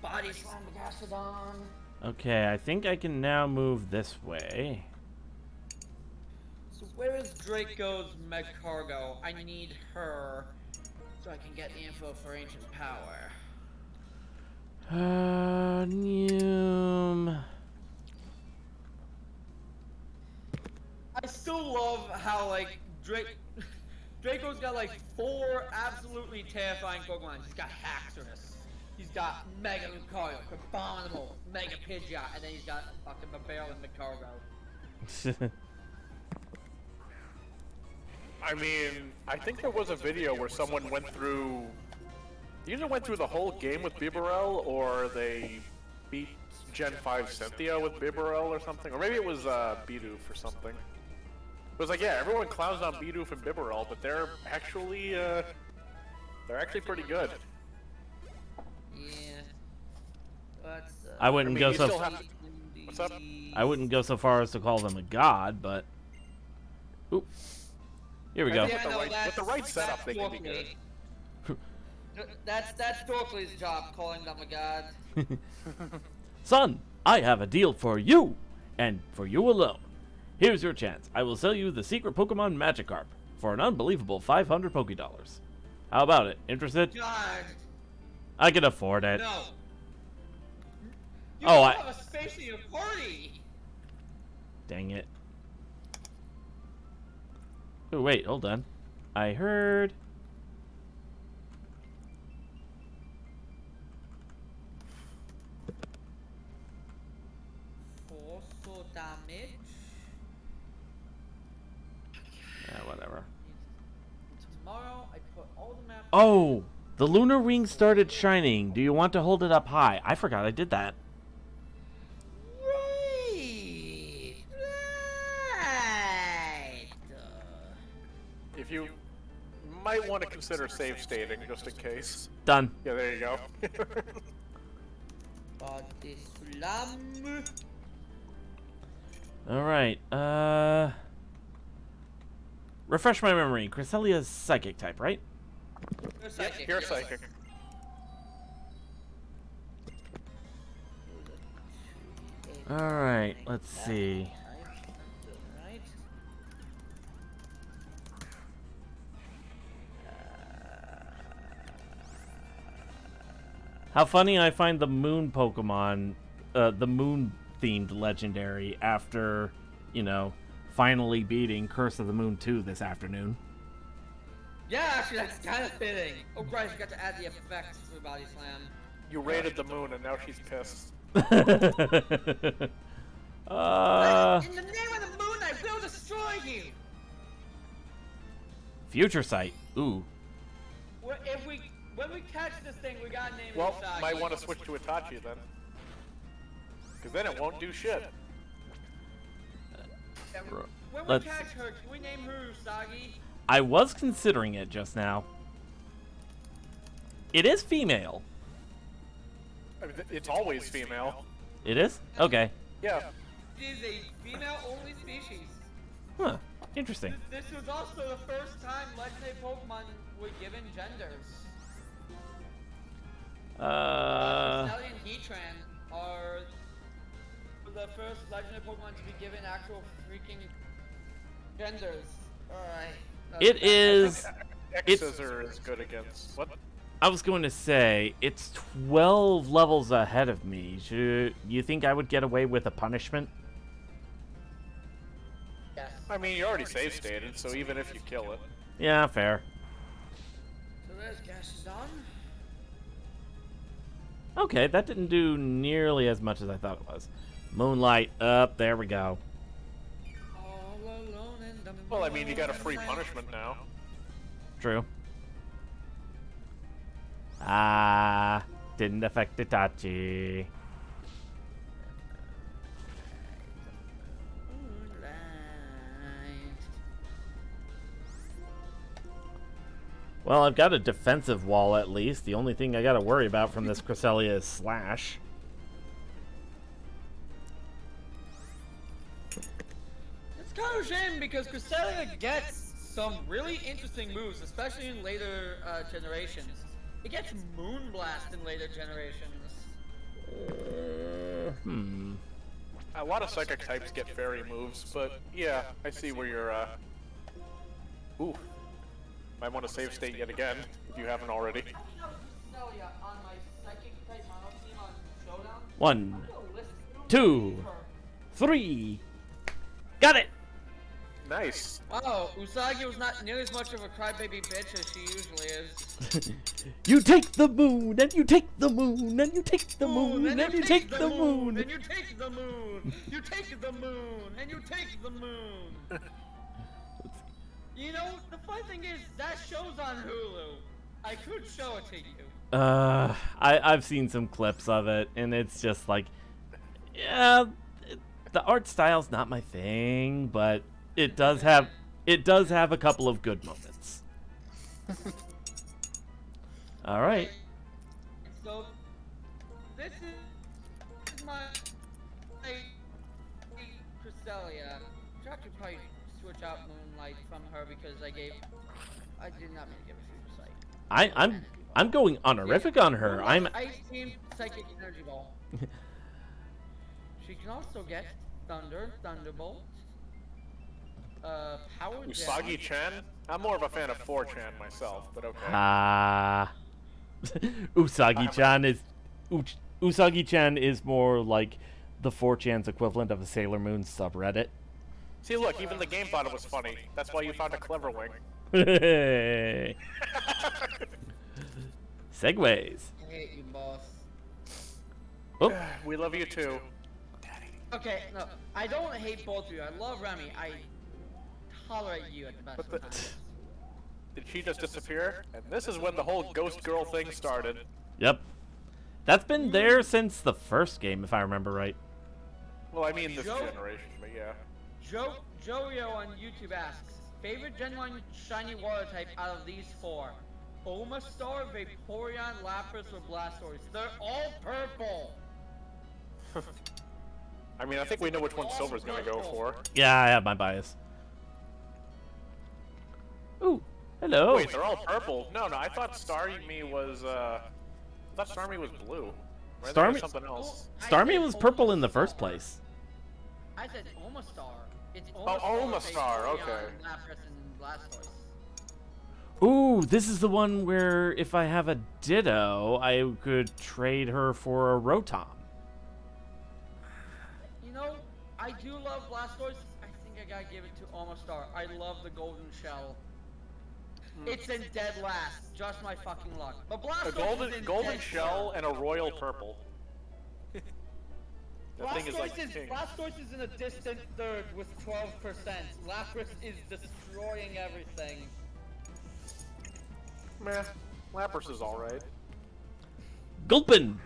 Body Slam to Gastrodon. Okay, I think I can now move this way. So where is Draco's Megcargo? I need her so I can get the info for Ancient Power. Noom. I still love how, like, Draco's got, like, 4 absolutely terrifying Pokemon. He's got Haxorus. He's got Mega Lucario, Abominable, Mega Pidgeot, and then he's got fucking Babel and Megcargo. I mean, I think there was a video where someone went through... Either went through the whole game with Bibarel, or they beat Gen 5 Cynthia with Bibarel or something. Or maybe it was Bidoof or something. It was like, yeah, everyone clowns on Bidoof and Bibarel, but they're actually pretty good. Yeah. What's I wouldn't go so. What's up? I wouldn't go so far as to call them a god, but. Oop. Here we go. Yeah, no, with the right setup, they can be good. That's Dorkley's job, calling them a god. Son, I have a deal for you, and for you alone. Here's your chance. I will sell you the secret Pokemon Magikarp for an unbelievable 500 Pokédollars. How about it? Interested? God, I can afford it. no. You Oh, don't have a space in your party. Dang it. Oh, wait, hold on. I heard... Force damage. Yeah, whatever. Tomorrow, I put all the maps. Oh! The lunar ring started shining. Do you want to hold it up high? I forgot I did that. Right. If you might want to consider save stating, just in case. Done. Yeah, there you go. Body Slam. Alright, refresh my memory. Cresselia's psychic type, right? You're psychic. You're psychic. Alright, let's see. Right. How funny I find the moon Pokemon, the moon-themed legendary after, you know, finally beating Curse of the Moon 2 this afternoon. Yeah, actually, that's kind of fitting. Oh, Bryce, you got to add the effects to the body slam. You raided the moon, and now she's pissed. In the name of the moon, I will destroy you! Future Sight. Ooh. When we catch this thing, we gotta name Well, it Usagi. might want to switch to Itachi then. Because then it won't do shit. When we Let's- catch her, can we name her Usagi? I was considering it just now. It is female. I mean, it's always female. It is? Okay. Yeah. She is a female-only species. Huh. Interesting. This was also the first time legendary Pokemon were given genders. Sally and Heatran are the first legendary Pokemon to be given actual freaking genders. Alright. It is... X-Scissor is good against... What? I was going to say, it's 12 levels ahead of me. You think I would get away with a punishment? Yes. I mean, you already save stated, so even if you kill it. Yeah, fair. So there's Gaston. Okay, that didn't do nearly as much as I thought it was. Moonlight up, there we go. All alone in the Well, I mean, you got a free punishment now. True. Ah, didn't affect Itachi. Well, I've got a defensive wall at least. The only thing I gotta worry about from this Cresselia is Slash. It's kind of a shame because Cresselia gets some really interesting moves, especially in later generations. It gets Moonblast in later generations. A lot of psychic types get fairy moves, but yeah, I see where you're, Ooh. Might want to save state yet again, if you haven't already. Cresselia on my psychic type mono team on Showdown. 1, I'm gonna list 2, her. 3. Got it! Nice. Wow, Usagi was not nearly as much of a crybaby bitch as she usually is. You take the moon, and you take the moon, and you take the moon, and and you take the moon. and you take the moon, you take the moon, and you take the moon. You know, the funny thing is, that show's on Hulu. I could show it to you. I've seen some clips of it, and it's just like, yeah, the art style's not my thing, but it does have a couple of good moments. All right. So, this is my Cresselia. Try to probably switch out Moonlight from her because I did not mean to give a future sight. I'm going honorific on her. I'm Ice Team Psychic Energy Ball. She can also get Thunder, Thunderbolt, Power Gem. Usagi-chan? I'm more of a fan of 4chan myself, but okay. Usagi-chan is more like the 4chan's equivalent of a Sailor Moon subreddit. See, look, even the game thought it was funny. That's why you found a clever wing. Segways. I hate you, boss. Oh, We love you too. Okay, no, I don't hate both of you. I love Remy. I tolerate you at the best of times. Did she just disappear? And this is when the whole ghost girl thing started. yep. That's been there since the first game, if I remember right. Well, I mean this Joe- generation, but yeah. Jorio on YouTube asks, favorite Gen 1 shiny water type out of these four? Omastar, Vaporeon, Lapras, or Blastoise? They're all purple! I mean, I think we know which one Silver's gonna go for. Yeah, I have my bias. Ooh, hello. Wait, they're all purple? No, I thought Starmie was, I thought Starmie was blue. Or I thought it was something else. Starmie was purple in the first place. I said Omastar. It's Oh, Omastar, Vaporeon, okay. Lapras, and Blastoise. Ooh, this is the one where if I have a Ditto, I could trade her for a Rotom. You know, I do love Blastoise. I think I gotta give it to Omastar. I love the golden shell. It's in dead last. Just my fucking luck. But Blastoise A is in golden dead shell and a royal purple. That thing is like Blastoise king. Blastoise is in a distant third with 12%. Lapras is destroying everything. Meh. Lapras is alright. Gulpin!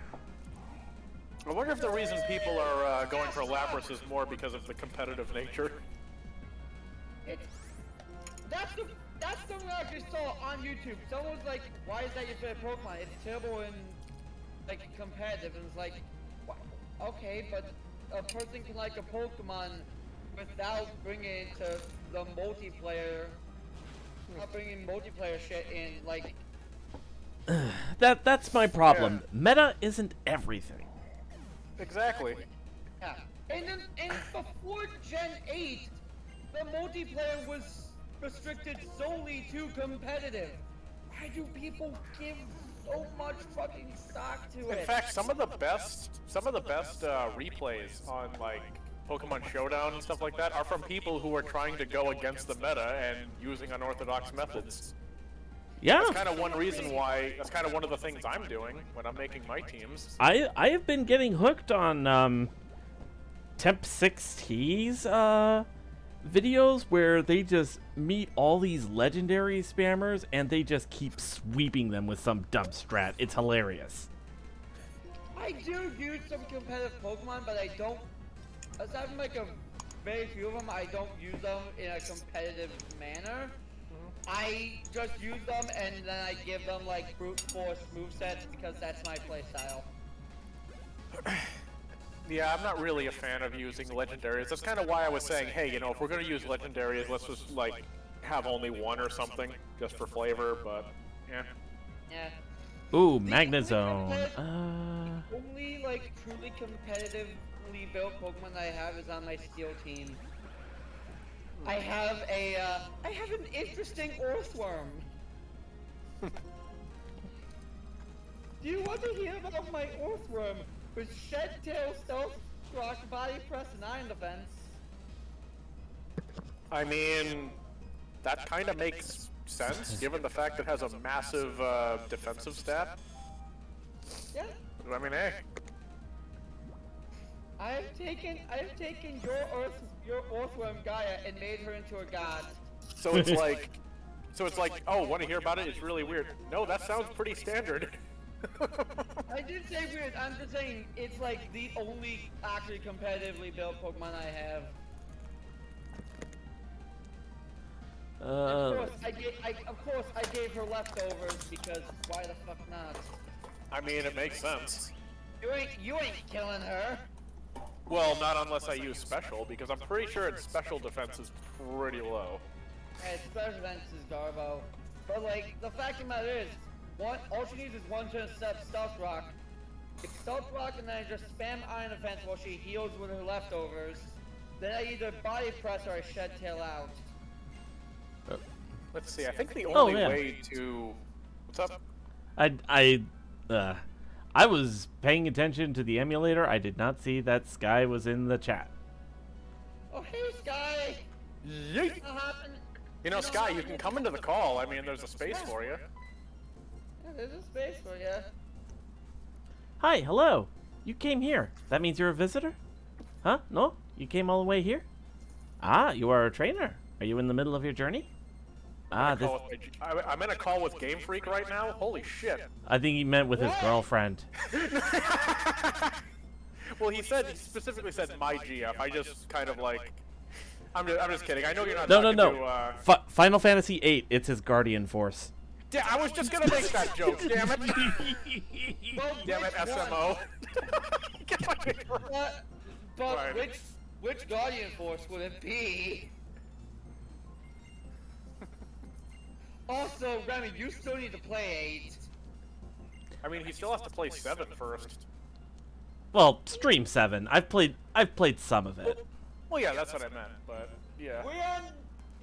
I wonder if the reason people are going for Lapras is more because of the competitive nature. That's something I just saw on YouTube. Someone was like, "Why is that your favorite Pokemon? It's terrible and like competitive." And it's like, okay, but a person can like a Pokemon without bringing it to the multiplayer, not bringing multiplayer shit in. Like, That's my problem. Meta isn't everything. Exactly. yeah. And before Gen 8, the multiplayer was restricted solely to competitive. Why do people give so much fucking stock to it? In fact, some of the best replays on like Pokemon Showdown and stuff like that are from people who are trying to go against the meta and using unorthodox methods. Yeah. That's kind of one reason why. That's kind of one of the things I'm doing when I'm making my teams. I have been getting hooked on Temp 6T's videos where they just meet all these legendary spammers and they just keep sweeping them with some dumb strat. It's hilarious. I do use some competitive Pokemon, but I don't. Aside from like a very few of them, I don't use them in a competitive manner. I just use them and then I give them like brute force movesets because that's my playstyle. Yeah, I'm not really a fan of using legendaries. That's kind of why I was saying, hey, you know, if we're gonna use legendaries, let's just like have only one or something, just for flavor. But yeah. Yeah. Ooh, The Magnezone. Only like truly competitively built Pokemon I have is on my Steel team. I have an interesting Earthworm. Do you want to hear about my Earthworm with Shed Tail, Stealth, Rock, Body Press, and Iron Defense? I mean, that kind of makes sense, given the fact it has a massive defensive stat. Yeah. I mean, hey. I have taken your Earthworm Gaia and made her into a god. So it's like, oh, want to hear about it? It's really weird. No, that sounds pretty standard. I did say weird. I'm just saying it's like the only actually competitively built Pokemon I have. Of course, I gave her leftovers because why the fuck not? I mean, it makes sense. You ain't killing her. Well, not unless I use special, because I'm pretty sure its special defense is pretty low. Yeah, special defense is Garbo. But like, the fact of the matter is, all she needs is one turn step Stealth Rock. If Stealth Rock and then I just spam Iron Defense while she heals with her leftovers, then I either Body Press or I Shed Tail out. Let's see, I think the only yeah. way to... What's up? I was paying attention to the emulator. I did not see that Sky was in the chat. Oh, hey, Sky! Yeet. What happened? You know, Sky, you can come into the call. I mean, there's a space for you. Yeah, there's a space for you. Hi, hello. You came here. That means you're a visitor? Huh? No? You came all the way here? Ah, you are a trainer. Are you in the middle of your journey? I'm in a call with Game Freak right now. Holy shit. I think he meant with his girlfriend. Well, he specifically said my GF. I just kind of like... I'm just kidding. I know you're not No. to... Final Fantasy VIII, it's his guardian force. Yeah, I was just gonna make that joke, damn it. Well, Damn it, SMO. But Right. which Guardian Force would it be? Also, Remy, you still need to play 8. I mean, he still has to play 7 first. Well, Stream 7. I've played some of it. Well, yeah, that's what I meant, but yeah.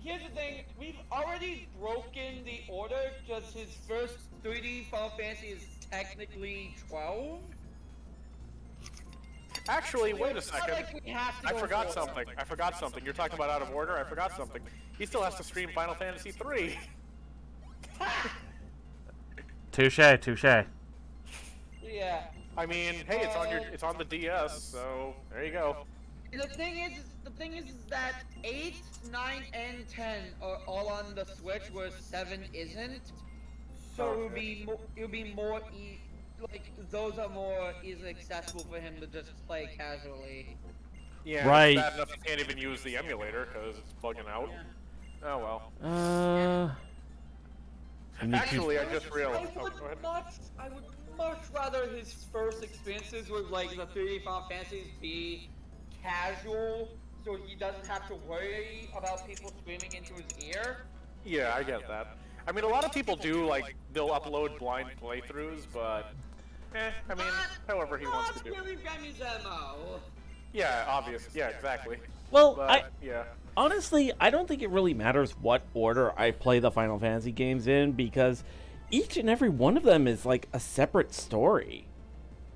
here's the thing, we've already broken the order because his first 3D Final Fantasy is technically 12. Actually, wait a It's not second. like we have to I go forgot forward. something. I forgot something. You're talking about out of order? I forgot something. He still has to stream Final Fantasy 3. Touche, touche. Yeah. I mean, hey, it's on the DS, so there you go. The thing is that 8, 9, and 10 are all on the Switch, where 7 isn't. So it'll be more like those are more easily accessible for him to just play casually. Yeah, Right. Bad enough you can't even use the emulator because it's bugging out. Yeah. Oh well. I need to- Actually, I just realized. I Oh, would go ahead. much rather his first experiences with like the 3D Final Fantasies be casual, so he doesn't have to worry about people screaming into his ear. Yeah, I get that. I mean, a lot of people do, like, they'll upload blind playthroughs, but, I mean, however he wants to do. Not really Remy's MO. Yeah, obvious. Yeah, exactly. Well, But, yeah. honestly, I don't think it really matters what order I play the Final Fantasy games in, because each and every one of them is like a separate story.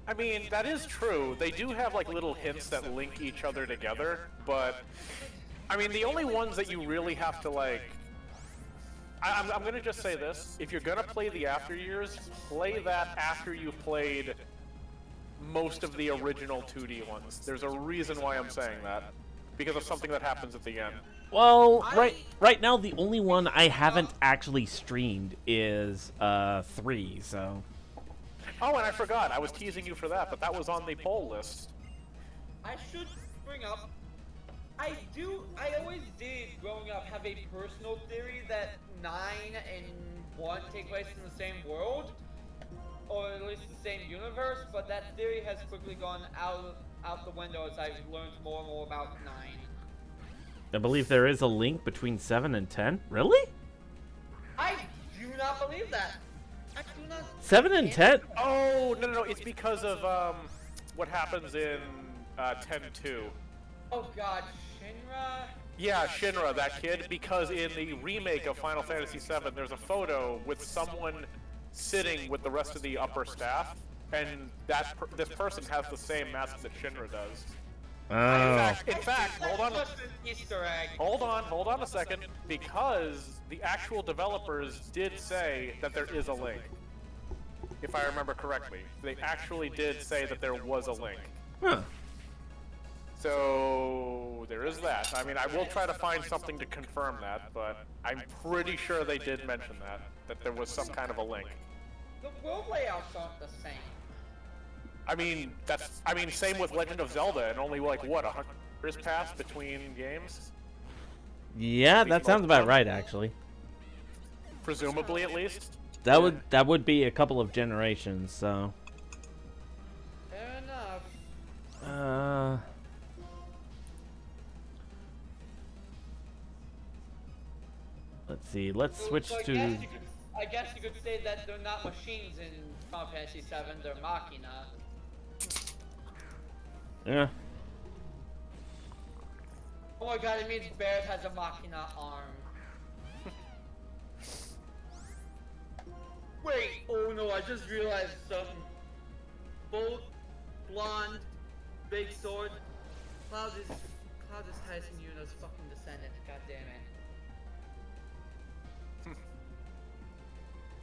I mean, that is true. They do have, like, little hints that link each other together, but, I mean, the only ones that you really have to, like, I'm gonna just say this. If you're gonna play the After Years, play that after you've played most of the original 2D ones. There's a reason why I'm saying that. Because of something that happens at the end. Well, right now the only one I haven't actually streamed is 3, so... Oh, and I forgot. I was teasing you for that, but that was on the poll list. I should bring up. I always did, growing up, have a personal theory that 9 and 1 take place in the same world, or at least the same universe, but that theory has quickly gone out the window as I've learned more and more about 9. I believe there is a link between 7 and 10. Really? I do not believe that. I do not. 7 and 10? Oh, no, it's because of, what happens in, 10-2. Oh god, Shinra? Yeah, Shinra, that kid, because in the remake of Final Fantasy VII, there's a photo with someone sitting with the rest of the upper staff, and this person has the same mask that Shinra does. Oh. In fact, hold on. That's just an Easter egg. Hold on a second, because the actual developers did say that there is a link. If I remember correctly. They actually did say that there was a link. Huh. So, there is that. I mean, I will try to find something to confirm that, but I'm pretty sure they did mention that there was some kind of a link. The world layouts aren't the same. I mean, same with Legend of Zelda, and only, like, what, 100 years passed between games? Yeah, that sounds about right, actually. Presumably, at least. That would be a couple of generations, so... Fair enough. Let's see, let's switch So to... I guess you could say that they're not machines in Final Fantasy VII, they're machina. Yeah. Oh my god, it means Barret has a machina arm. Wait, oh no, I just realized something. Both blonde, big sword. Cloud is Tyson Yuna's fucking descendant, god damn it.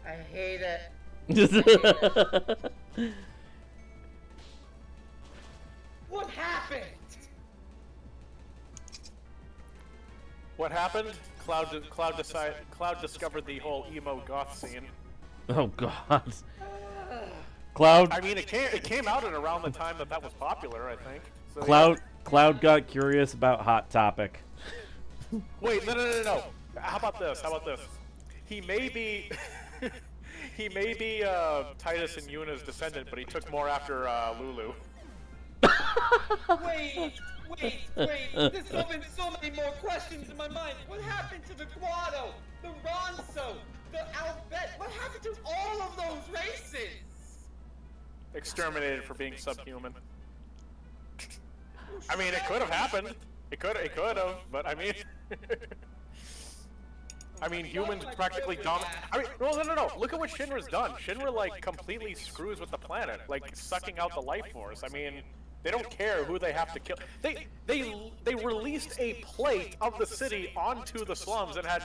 I hate it. What happened? What happened? Cloud discovered the whole emo goth scene. Oh, God. Cloud... I mean, it came out at around the time that was popular, I think. So, Cloud got curious about Hot Topic. Wait, no. How about this? He may be... he may be Titus and Yuna's descendant, but he took more after Lulu. Wait! There's been so many more questions in my mind. What happened to the Guado, the Ronso, the Albet? What happened to all of those races? Exterminated for being subhuman. I mean, it could have happened. It could have, but I mean... I mean, humans practically dominate. I mean, no. Look at what Shinra's done. Shinra, like, completely screws with the planet, like, sucking out the life force. I mean, they don't care who they have to kill. They released a plate of the city onto the slums and had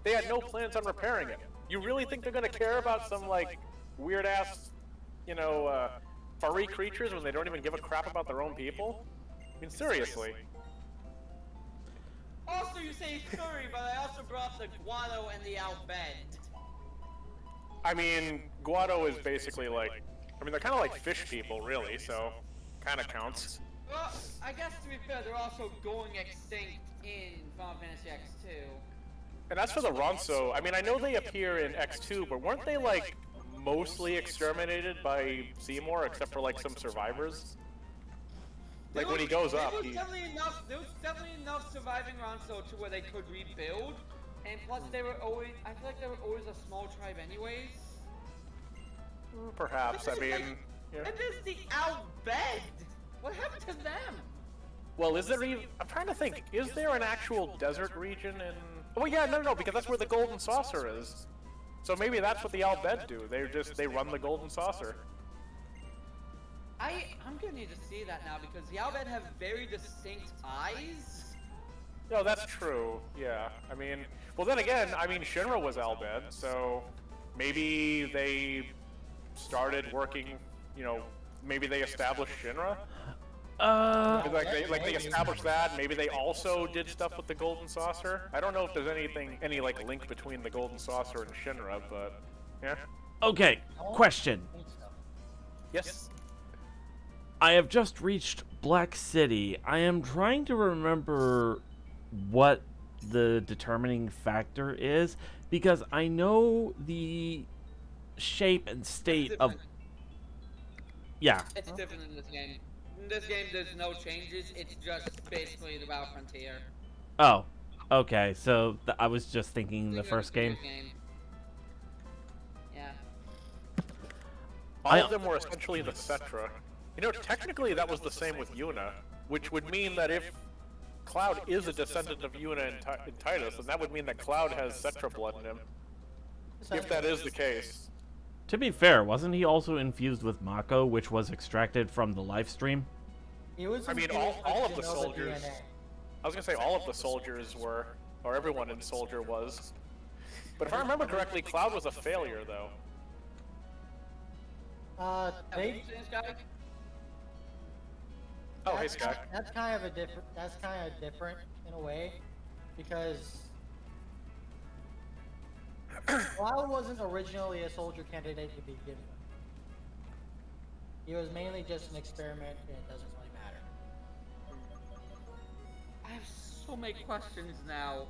they had no plans on repairing it. You really think they're gonna care about some, like, weird-ass, you know, furry creatures when they don't even give a crap about their own people? I mean, seriously. Also, you say furry, but I also brought the guano and the albed. I mean, Guado is basically like, I mean, they're kind of like fish people, really, so kind of counts. Well, I guess to be fair, they're also going extinct in Final Fantasy X2. And as for the Ronso, I mean, I know they appear in X2, but weren't they, like, mostly exterminated by Seymour, except for, like, some survivors? Like, when he goes up, there was definitely enough surviving Ronso to where they could rebuild, and plus I feel like they were always a small tribe anyways. Perhaps, I mean... Yeah. And there's the Albed! What happened to them? Well, is there even... I'm trying to think, is there an actual desert region in... Oh, yeah, no, because that's where the Golden Saucer is. So maybe that's what the Albed do. They run the Golden Saucer. I'm gonna need to see that now because the Albed have very distinct eyes. No, that's true. Yeah, I mean, well then again, I mean Shinra was Albed, so maybe they started working. You know, maybe they established Shinra. Like they established that. Maybe they also did stuff with the Golden Saucer. I don't know if there's any like link between the Golden Saucer and Shinra, but yeah. Okay, question. Yes. I have just reached Black City. I am trying to remember what the determining factor is, because I know the shape and state of... Yeah. It's different in this game. In this game, there's no changes. It's just basically the Wild Frontier. Oh, okay. So I was just thinking the first game. Yeah. All of them were essentially the Cetra. You know, technically that was the same with Yuna, which would mean that if Cloud is a descendant of Yuna and Titus, then that would mean that Cloud has Cetra blood in him. If that is the case. To be fair, wasn't he also infused with Mako, which was extracted from the live stream? I mean, all of the soldiers... I was gonna say all of the soldiers were, or everyone in Soldier was. But if I remember correctly, Cloud was a failure, though. Oh, hey, Sky. That's kind of different in a way, because Cloud wasn't originally a soldier candidate to begin with. He was mainly just an experiment, and it doesn't really matter. I have so many questions now.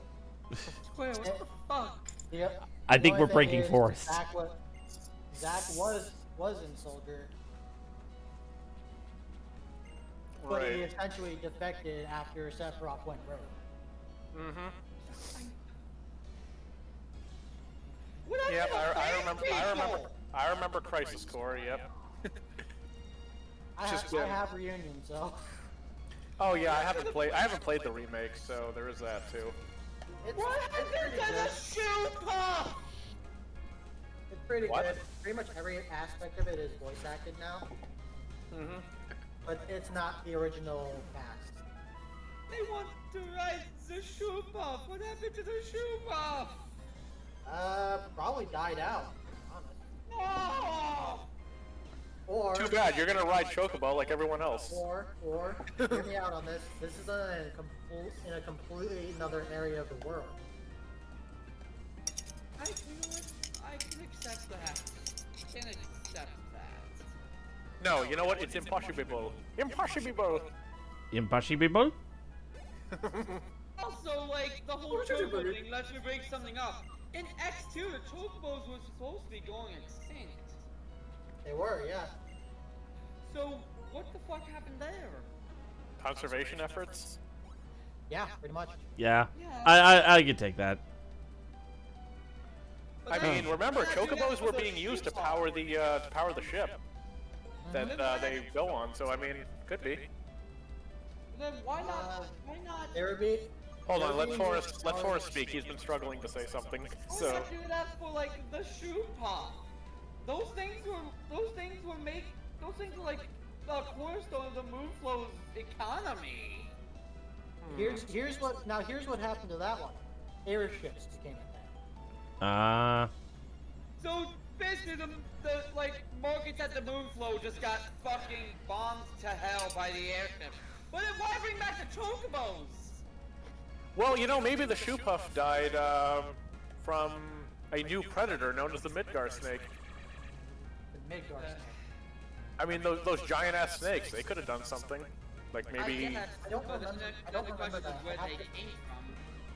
Square, what the fuck? Yep. I think we're breaking force. Zack was in Soldier. But he essentially defected after Sephiroth went rogue. Mm-hmm. What Yep, I remember Crisis Core, yep. I have Reunion, so... Oh yeah, I haven't played the remake, so there is that too. What happened to the shoe puff? It's pretty What? good. Pretty much every aspect of it is voice acted now. Mm-hmm. But it's not the original cast. They want to ride the shoe puff. What happened to the shoe puff? Probably died out, to be honest. Oh! Or Too bad, you're gonna ride Chocobo like everyone else. Or hear me out on this. This is in a completely another area of the world. You know what? I can accept that. I can accept that. No, you know what? It's impossible. Impossible. Impossible? Also, like, the whole Chocobo thing lets me bring something up. In X2, the Chocobos were supposed to be going extinct. They were, yeah. So, what the fuck happened there? Conservation efforts? Yeah, pretty much. Yeah. Yeah. I could take that. I mean, remember, Chocobos were being used to power the ship that they go on. So I mean, could be. Then why not? Why not? They were being. Hold on, let Forrest speak. He's been struggling to say something. Oh, So yeah, dude, that's for like the shoe pop. Those things were like the cornerstone of the Moonflow's economy. Here's what happened to that one. Airships became a thing. So basically, the like markets at the Moonflow just got fucking bombed to hell by the airship. But then why bring back the chocobos? well, maybe the shoe puff died from a new predator known as the Midgar snake. The Midgar snake. I mean, those giant ass snakes. They could have done something. Like maybe. I don't remember that. Where they came from.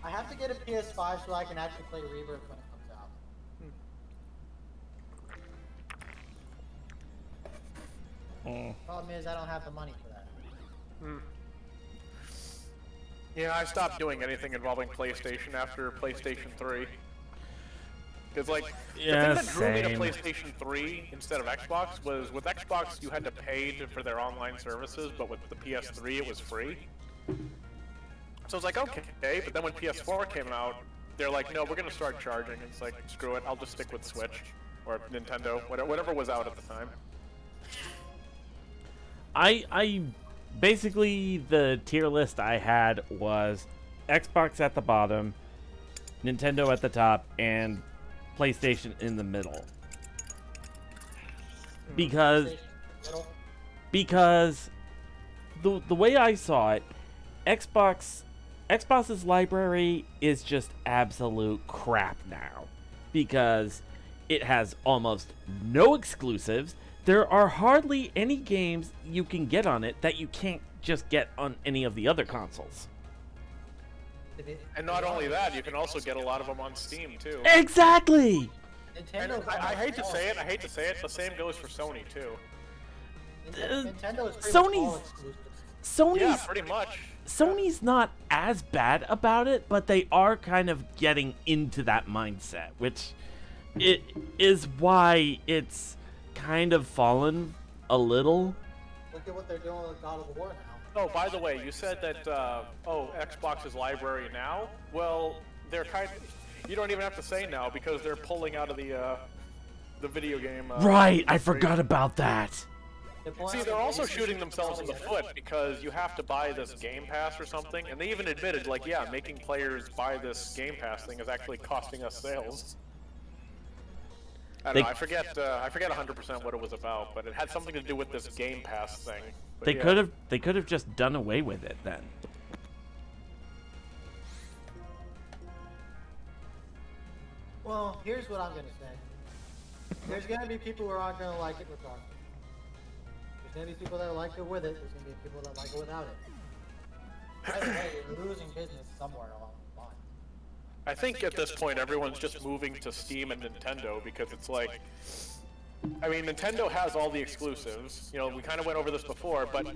I have to get a PS5 so I can actually play Rebirth when it comes out. Problem is, I don't have the money for that. Yeah, I stopped doing anything involving PlayStation after PlayStation 3. Because, like, Yeah, the thing that drew me to same. PlayStation 3 instead of Xbox was, with Xbox, you had to pay for their online services, but with the PS3, it was free. So I was like, okay, but then when PS4 came out, they're like, no, we're gonna start charging. It's like, screw it, I'll just stick with Switch. Or Nintendo, whatever was out at the time. I basically, the tier list I had was Xbox at the bottom, Nintendo at the top, and PlayStation in the middle. Because the way I saw it, Xbox's library is just absolute crap now, because it has almost no exclusives. There are hardly any games you can get on it that you can't just get on any of the other consoles. And not only that, you can also get a lot of them on Steam, too. Exactly! And I hate to say it, the same goes for Sony, too. Nintendo is pretty much Sony's- all exclusives. Yeah, Sony's pretty much. Sony's not as bad about it, but they are kind of getting into that mindset, which it is why it's kind of fallen a little. Look at what they're doing with God of War now. Oh, by the way, you said that, Xbox's library now? Well, they're you don't even have to say now, because they're pulling out of the video game. Right, I forgot about that. See, they're also shooting themselves in the foot, because you have to buy this Game Pass or something, and they even admitted, like, yeah, making players buy this Game Pass thing is actually costing us sales. I don't know, I forget 100% what it was about, but it had something to do with this Game Pass thing. But yeah. They could have just done away with it then. Well, here's what I'm gonna say. There's gonna be people who aren't gonna like it regardless. There's gonna be people that like it with it. There's gonna be people that like it without it. Either way, you're losing business somewhere along the line. I think at this point everyone's just moving to Steam and Nintendo, because it's like, I mean, Nintendo has all the exclusives. You know, we kind of went over this before, but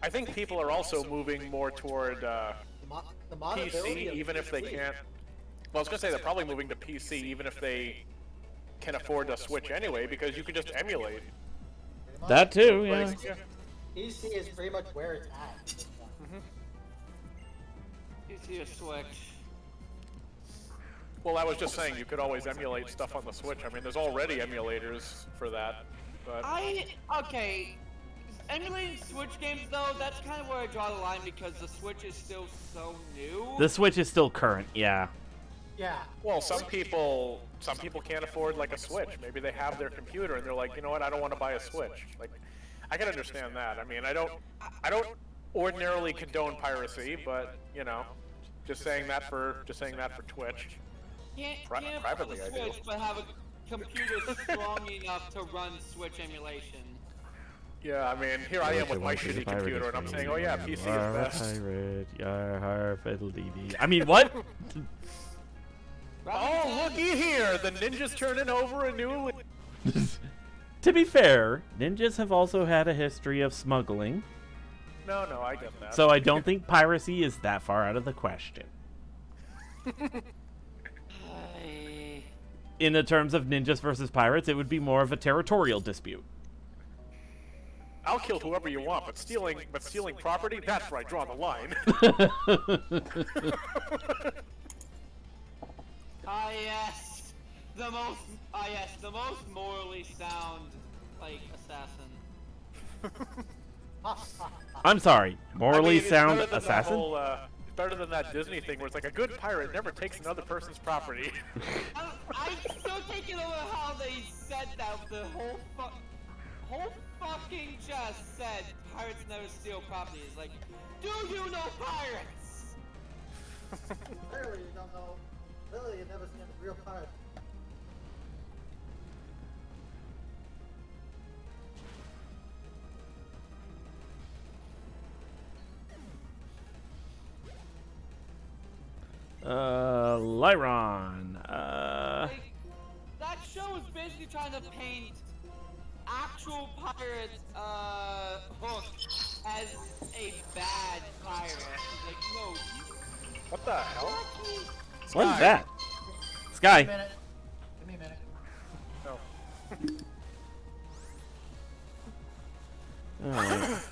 I think people are also moving more toward The moddability PC, of even if they PC. can't. Well, I was gonna say they're probably moving to PC, even if they can afford a Switch anyway, because you can just emulate. Pretty much. That too, yeah. Like, yeah. PC is pretty much where it's at this point. You see a Switch. Well, I was just saying you could always emulate stuff on the Switch. I mean, there's already emulators for that, but Okay. Emulating Switch games though, that's kind of where I draw the line because the Switch is still so new. The Switch is still current, yeah. Yeah. well, some people can't afford like a Switch. Maybe they have their computer and they're like, you know what, I don't want to buy a Switch. Like, I can understand that. I mean, I don't ordinarily condone piracy, but you know, just saying that for Twitch. Can't privately, I afford do. the Switch, but have a computer strong enough to run Switch emulation. Yeah, I mean, here I am with my shitty computer, and I'm saying, oh yeah, PC is best. Pirate, yar, fiddle dee dee. I mean, what? Oh, looky here! The ninja's turning over a new. To be fair, ninjas have also had a history of smuggling, No, I get that. so I don't think piracy is that far out of the question. In the terms of ninjas versus pirates, it would be more of a territorial dispute. I'll kill whoever you want, but stealing property, that's where I draw the line. Yes, the most morally sound, like, assassin. I'm sorry, morally it's sound better than assassin? That whole, it's better than that Disney thing where it's like a good pirate never takes another person's property. I'm still thinking about how they said that. The whole fucking just said pirates never steal property. It's like, do you know pirates? Clearly you don't know. Clearly you've never seen a real pirate. Lyron. Like, that show is basically trying to paint actual pirate Hook as a bad pirate. It's like, no, What the hell? What is that? Sky. Give me a minute. No. Oh.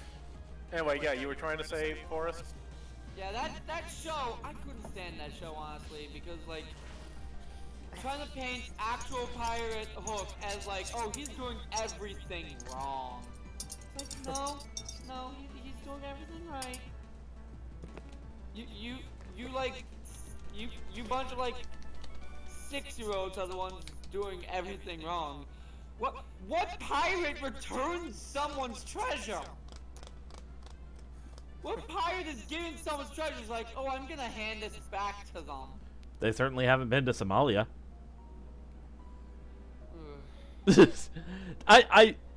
Anyway, yeah, you were trying to say, Forrest? yeah, that show, I couldn't stand that show honestly because like, trying to paint actual pirate Hook as like, oh, he's doing everything wrong. It's like, no, he's doing everything right. You bunch of like 6-year-olds are the ones doing everything wrong. What pirate returns someone's treasure? What pirate is giving someone's treasure is like, oh, I'm gonna hand this back to them? They certainly haven't been to Somalia.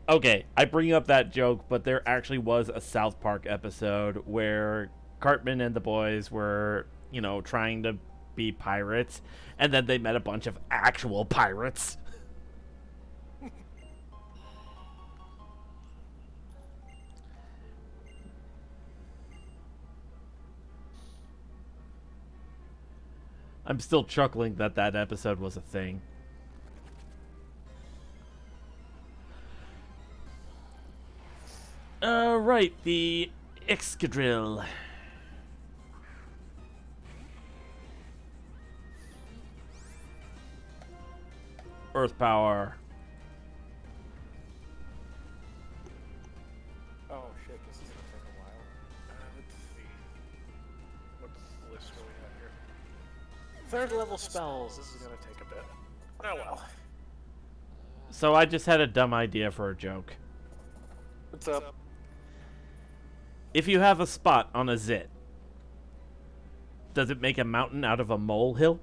Okay, I bring up that joke, but there actually was a South Park episode where Cartman and the boys were, trying to be pirates, and then they met a bunch of actual pirates. I'm still chuckling that episode was a thing. Right, the Excadrill. Earth power. Oh shit, this is gonna take a while. Let's see. What list do we have here? 3rd level spells. This is gonna take a bit. Oh well. So I just had a dumb idea for a joke. What's up? If you have a spot on a zit, does it make a mountain out of a molehill?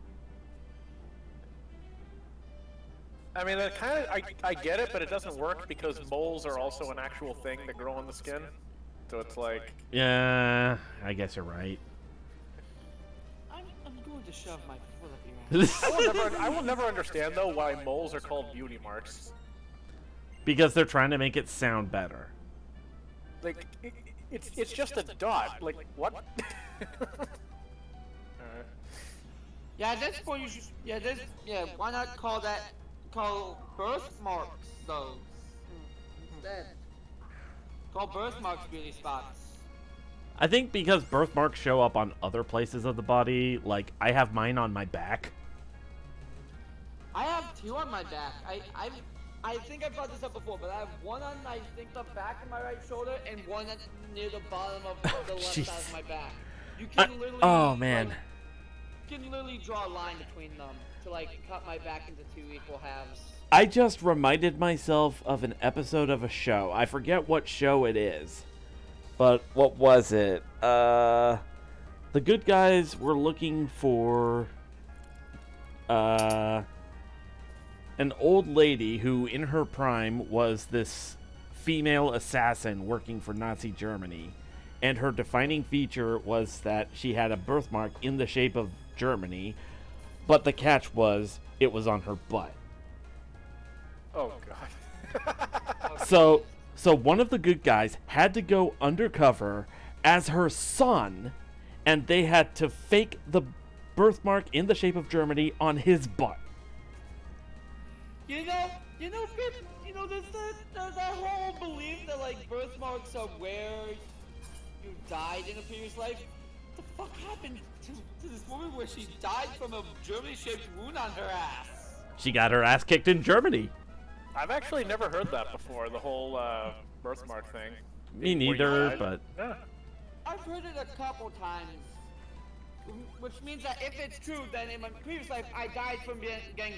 I mean, that kind of, I get it, but it doesn't work because moles are also an actual thing that grow on the skin. So it's like... Yeah, I guess you're right. I'm going to shove my foot up your ass. I will never understand, though, why moles are called beauty marks. Because they're trying to make it sound better. Like, it's just a dot. Like, what? Alright. Yeah, at this point you should. Yeah, why not call birthmarks those instead? Call birthmarks beauty spots. I think because birthmarks show up on other places of the body, like I have mine on my back. I have 2 on my back. I think I brought this up before, but I have one on, I think, the back of my right shoulder, and one near the bottom of the left side of my back. You can literally. Oh man. You can literally draw a line between them to like cut my back into 2 equal halves. I just reminded myself of an episode of a show. I forget what show it is. But what was it? The good guys were looking for an old lady who in her prime was this female assassin working for Nazi Germany. And her defining feature was that she had a birthmark in the shape of Germany, but the catch was it was on her butt. Oh god. So one of the good guys had to go undercover as her son, and they had to fake the birthmark in the shape of Germany on his butt. You know, you know, there's that whole belief that like birthmarks are where you died in a previous life. What the fuck happened to this woman where she died from a Germany-shaped wound on her ass? She got her ass kicked in Germany. I've actually never heard that before, the whole birthmark thing. Me neither, but... Yeah. I've heard it a couple times. Which means that if it's true, then in my previous life, I died from getting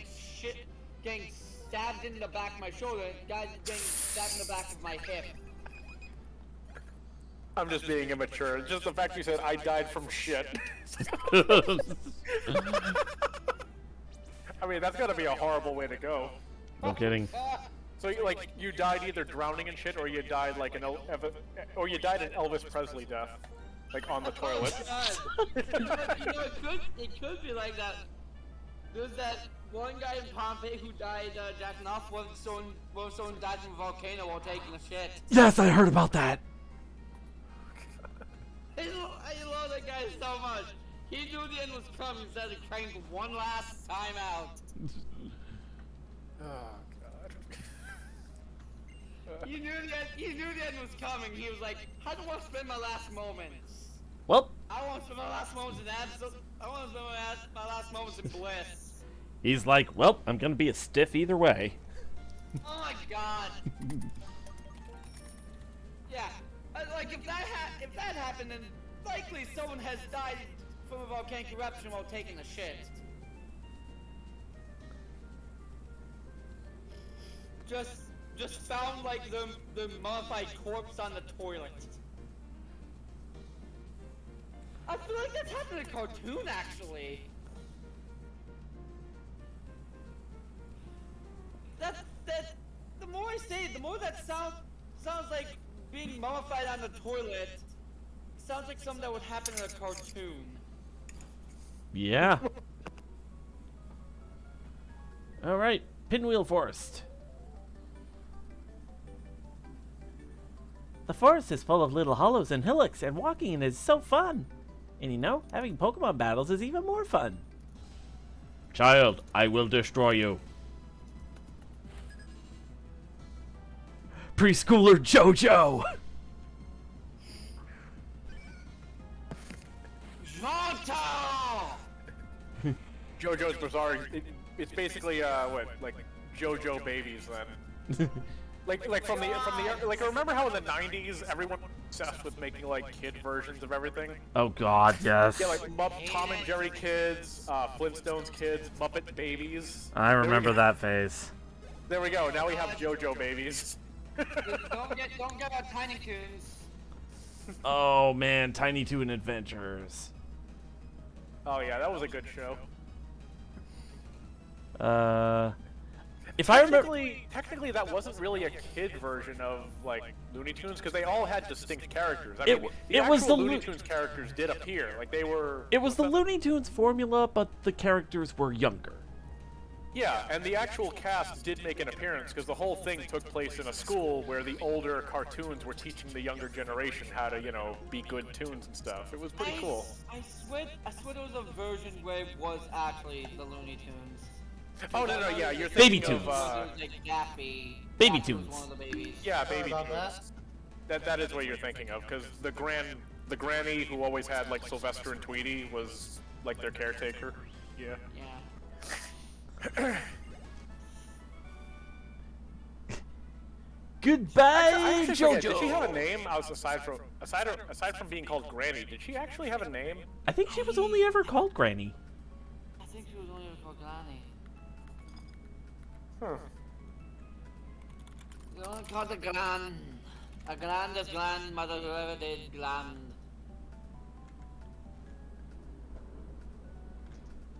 stabbed in the back of my shoulder, getting stabbed in the back of my hip. I'm just being immature. Just the fact you said I died from shit. I mean, that's gotta be a horrible way to go. No kidding. So, like, you died either drowning in shit, or you died like an Elvis Presley death, like on the toilet. Oh, God. you know, it could be like that. There's that one guy in Pompeii who died jacking off when someone died from a volcano while taking a shit. Yes, I heard about that. I love that guy so much. He knew the end was coming, instead of crying one last time out. Oh God. He knew the end was coming. He was like, how do I spend my last moments? Well, I want to spend my last moments in my last moments in bliss. he's like, well, I'm gonna be a stiff either way. Oh my God. Yeah, like if that happened, then likely someone has died from a volcanic eruption while taking a shit. Just found like the mummified corpse on the toilet. I feel like that's happened in a cartoon, actually. The more I say it, the more that sounds like being mummified on the toilet. Sounds like something that would happen in a cartoon. Yeah. All right, Pinwheel Forest. The forest is full of little hollows and hillocks, and walking in it is so fun. And you know, having Pokemon battles is even more fun. Child, I will destroy you. Preschooler JoJo! Zonto! JoJo's Bizarre. It's basically like JoJo babies then. like from the like remember how in the 90s everyone was obsessed with making like kid versions of everything? Oh God, yes. Yeah, like Tom and Jerry kids, Flintstones kids, Muppet babies. I remember that phase. There we go. Now we have JoJo babies. don't get our Tiny Toons. Oh man, Tiny Toon Adventures. Oh yeah, that was a good show. If I remember, technically that wasn't really a kid version of like Looney Tunes because they all had distinct characters. I It mean, was the Looney Tunes characters did appear, like they were. it was the Looney Tunes formula, but the characters were younger. Yeah, and the actual cast did make an appearance because the whole thing took place in a school where the older cartoons were teaching the younger generation how to, you know, be good tunes and stuff. It was pretty cool. I swear there was a version where it was actually the Looney Tunes. Oh no, yeah, you're Baby thinking Tunes. of Like Daffy. Baby Daffy was Tunes. one of the babies. yeah, Baby about Tunes. That is what you're thinking of because the granny who always had like Sylvester and Tweety was like their caretaker. Yeah. Yeah. Goodbye, I actually forget, JoJo. did she have a name? Aside from being called Granny, did she actually have a name? I think she was only ever called Granny. I think she was only ever called Granny. Huh. They only called her Gran. A grandest grandmother who ever did gland.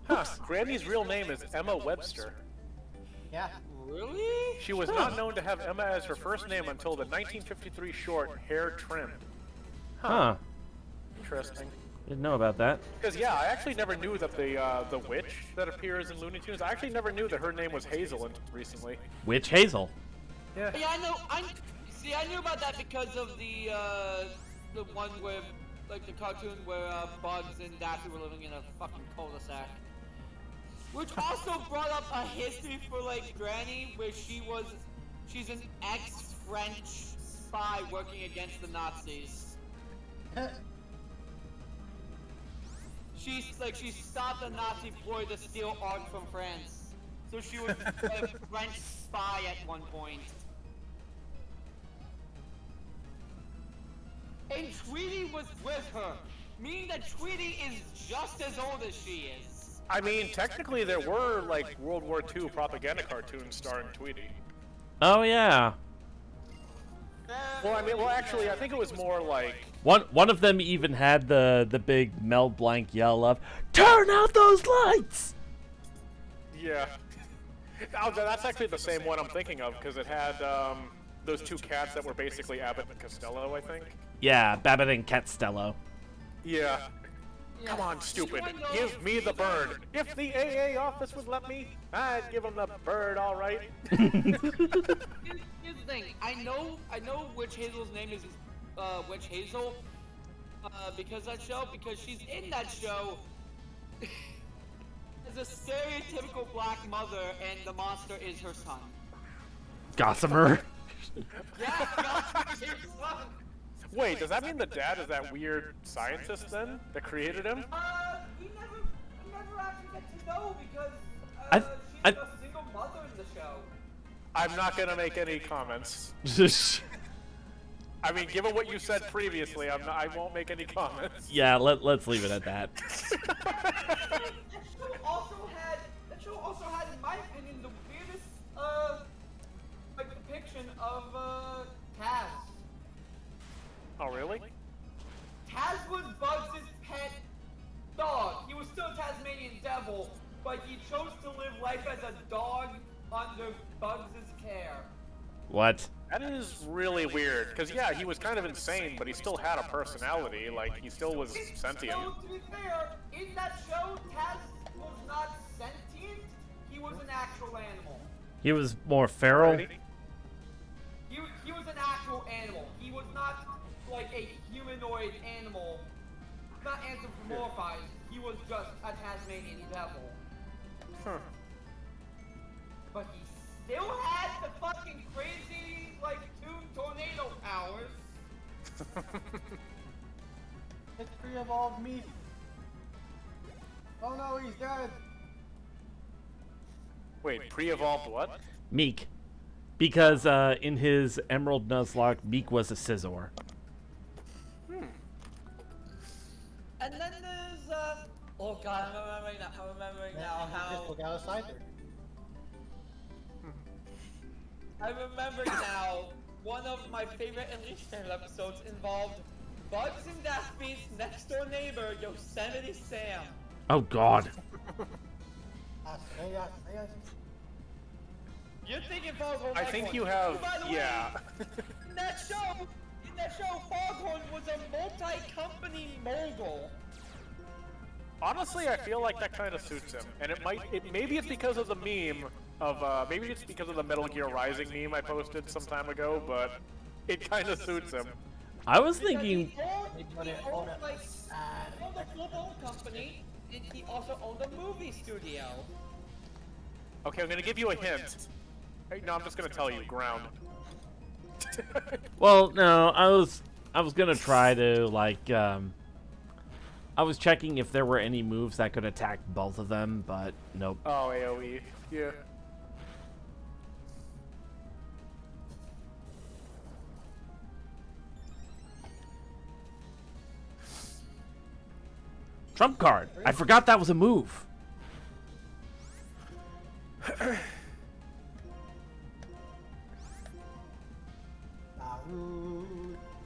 Huh. Granny's real name is Emma Webster. Yeah. Really? She was not known to have Emma as her first name until the 1953 short Hair Trimmed. Huh. Interesting. Didn't know about that. Because yeah, I actually never knew that the witch that appears in Looney Tunes. I actually never knew that her name was Hazel until recently. Witch Hazel. Yeah. Yeah, I know. I knew about that because of the one where, like the cartoon where Bugs and Daffy were living in a fucking cul-de-sac. Which also brought up a history for like Granny, where she was She's an ex-French spy working against the Nazis. She stopped a Nazi ploy to steal art from France. So she was a French spy at one point. And Tweety was with her, meaning that Tweety is just as old as she is. I mean, technically there were, like, World War II propaganda cartoons starring Tweety. Oh yeah. Well, actually, I think it was more like... One of them even had the big Mel Blanc yell of, "Turn out those lights!" Yeah. Oh, that's actually the same one I'm thinking of, because it had those two cats that were basically Abbott and Costello, I think. Yeah, Babbitt and Costello. Yeah. Come on, stupid. Give me the bird. If the AA office would let me, I'd give them the bird, all right. Here's the thing. I know Witch Hazel's name is Witch Hazel because of that show, because she's in that show as a stereotypical black mother, and the monster is her son. Gossamer. Yeah, Gossamer is her son. Wait, does that mean the dad is that weird scientist then that created him? We never actually get to know because I- she's a single mother in the show. I'm not gonna make any comments. I mean, given what you said previously, I won't make any comments. Yeah, let's leave it at that. That show also had, in my opinion, the weirdest depiction of Taz. Oh, really? Taz was Bugs' pet dog. He was still a Tasmanian devil, but he chose to live life as a dog under Bugs' care. What? That is really weird, because yeah, he was kind of insane, but he still had a personality, like, he still was sentient. So, to be fair, in that show, Taz was not sentient, he was an actual animal. He was more feral. He was an actual animal. He was not like a humanoid animal, not anthropomorphized. He was just a Tasmanian devil. Huh. But he still had the fucking crazy, like, 2 tornado powers. It's pre-evolved meat. Oh no, he's dead. Wait, pre-evolved what? Meek. Because in his Emerald Nuzlocke, Meek was a Scizor. And then there's, oh god, I'm remembering now how... Just look out a Scyther. I remember now, one of my favorite and least favorite episodes involved Bugs and Daffy's next door neighbor, Yosemite Sam. Oh God. You're thinking Foghorn I Leghorn. think you have, By the yeah. way, in that show, Foghorn was a multi-company mogul. Honestly, I feel like that kind of suits him, and maybe it's because of the meme of, maybe it's because of the Metal Gear Rising meme I posted some time ago, but it kind of suits him. I was thinking. He owned a full-blown company, and he also owned a movie studio. Okay, I'm gonna give you a hint. Hey, no, I'm just gonna tell you, ground. Well, no, I was gonna try to like. I was checking if there were any moves that could attack both of them, but nope. Oh, AoE, yeah. Trump card. I forgot that was a move.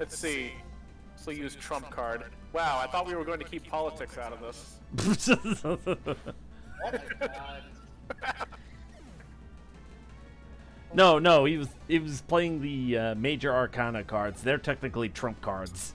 Let's see. So use trump card. Wow, I thought we were going to keep politics out of this. No, he was playing the major arcana cards. They're technically trump cards.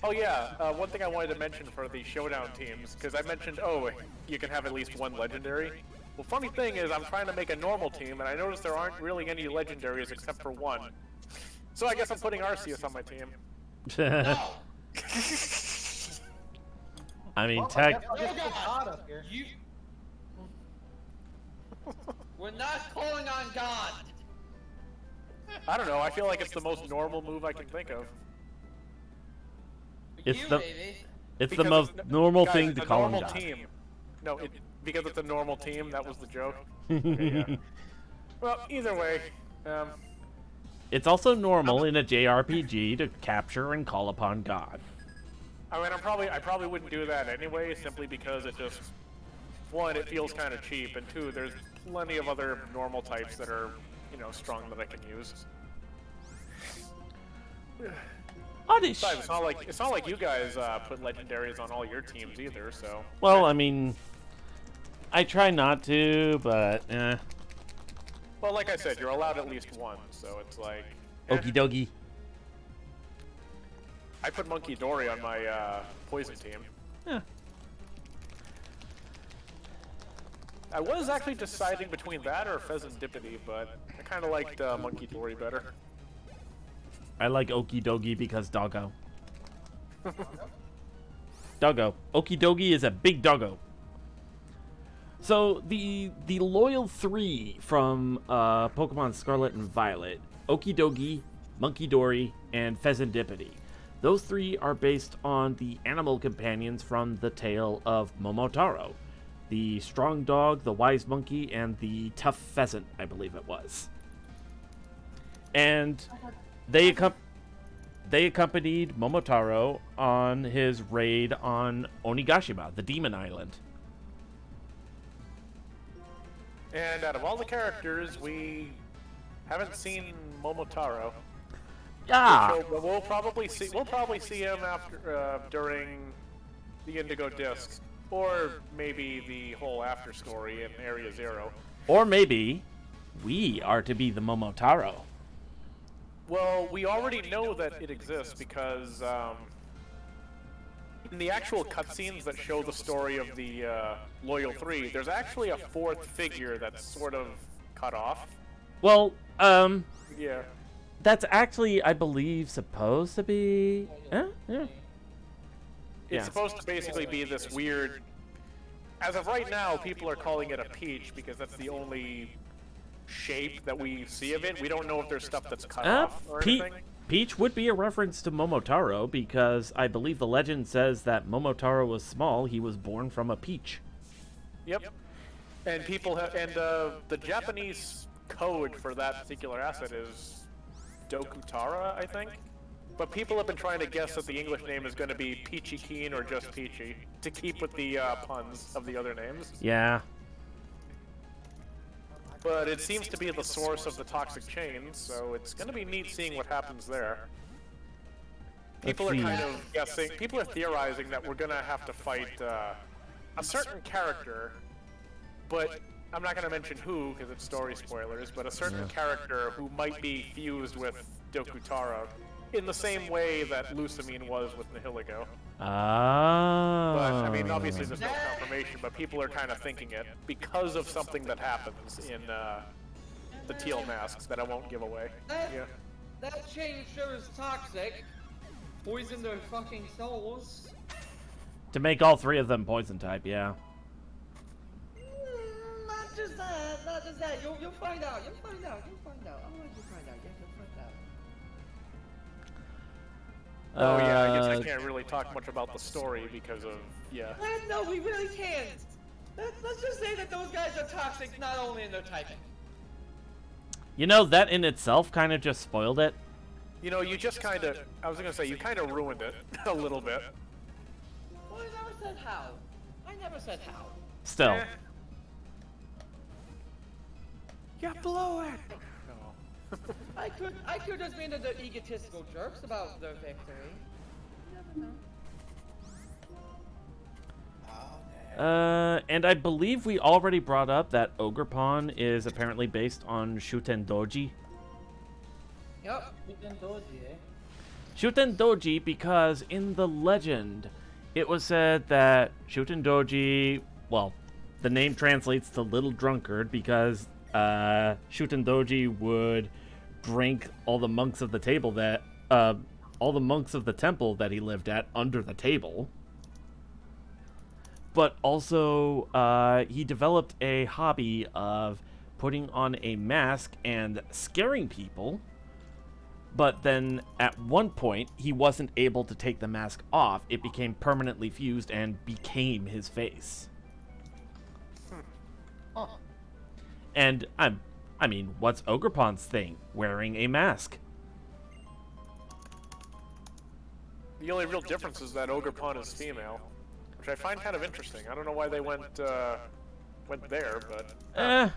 Oh yeah, one thing I wanted to mention for the showdown teams, because I mentioned, oh, you can have at least one legendary. Well, funny thing is, I'm trying to make a normal team, and I noticed there aren't really any legendaries except for one. So I guess I'm putting Arceus on my team. I mean, Well, tech. I guess I'll just put Todd up here. We're not calling on God. I don't know. I feel like it's the most normal move I can think of. It's You, the- baby. It's the Because most it's- normal guys, thing it's to a call him normal God. team. No, because it's a normal team. That was the joke. Okay, yeah. Well, either way, It's also normal in a JRPG to capture and call upon God. I mean, I probably wouldn't do that anyway, simply because it just, one, it feels kind of cheap, and two, there's plenty of other normal types that are, strong that I can use. Oddish. Besides, it's not like you guys put legendaries on all your teams either, so. Well, I mean, I try not to, but Well, like I said, you're allowed at least one, so it's like. okie dokie. I put Monkey Dory on my poison team. Yeah. I was actually deciding between that or Pheasant Dippity, but I kind of liked Monkey Dory better. I like okie dokie because doggo. Doggo. Okie dokie is a big doggo. So the loyal three from Pokemon Scarlet and Violet, Okidogi, Monkey Dory, and Pheasantipity. Those three are based on the animal companions from the tale of Momotaro. The strong dog, the wise monkey, and the tough pheasant, I believe it was. And they accompanied Momotaro on his raid on Onigashima, the demon island. And out of all the characters, we haven't seen Momotaro. Ah! So we'll probably see him after during the Indigo Disc, or maybe the whole after story in Area Zero. Or maybe we are to be the Momotaro. Well, we already know that it exists because in the actual cutscenes that show the story of the Loyal Three, there's actually a fourth figure that's sort of cut off. Well, Yeah. that's actually, I believe, supposed to be... Yeah. It's Yeah. supposed to basically be this weird... As of right now, people are calling it a peach because that's the only shape that we see of it. We don't know if there's stuff that's cut off or anything. Peach would be a reference to Momotaro because I believe the legend says that Momotaro was small. He was born from a peach. Yep. And people have... And the Japanese code for that particular asset is Dokutara, I think. But people have been trying to guess that the English name is going to be Peachy Keen or just Peachy, to keep with the puns of the other names. Yeah. But it seems to be the source of the toxic chains, so it's going to be neat seeing what happens there. People are see. kind of guessing, people are theorizing that we're going to have to fight a certain character, but I'm not going to mention who, because it's story spoilers, but a certain character who might be fused with Dokutara in the same way that Lusamine was with Nihiligo. Ah. But, I mean, obviously there's no confirmation, but people are kind of thinking it because of something that happens in the teal masks that I won't give away. Yeah. That chain sure is toxic. Poison their fucking souls. To make all three of them poison type, yeah. Not just that, not just that. You'll find out. You'll find out. You'll find out. I'll let you find out. You'll find out. Oh yeah, I guess I can't really talk much about the story because of, yeah. No, we really can't. Let's just say that those guys are toxic, not only in their typing. You know, that in itself kind of just spoiled it. You know, you just kind of, I was going to say, you kind of ruined it a little bit. Well, I never said how. I never said how. Still. Eh. You blow it! No. I could just been the egotistical jerks about their victory. You never know. And I believe we already brought up that Ogerpon is apparently based on Shuten Doji. Yep. Shuten Doji because in the legend, it was said that Shuten Doji, well, the name translates to Little Drunkard because Shuten Doji would drink all the monks of the table that, all the monks of the temple that he lived at under the table. but also he developed a hobby of putting on a mask and scaring people. But then at one point, he wasn't able to take the mask off. It became permanently fused and became his face. Huh. And I mean, what's Ogreppon's thing? Wearing a mask. The only real difference is that Ogrepon is female, which I find kind of interesting. I don't know why they went there, but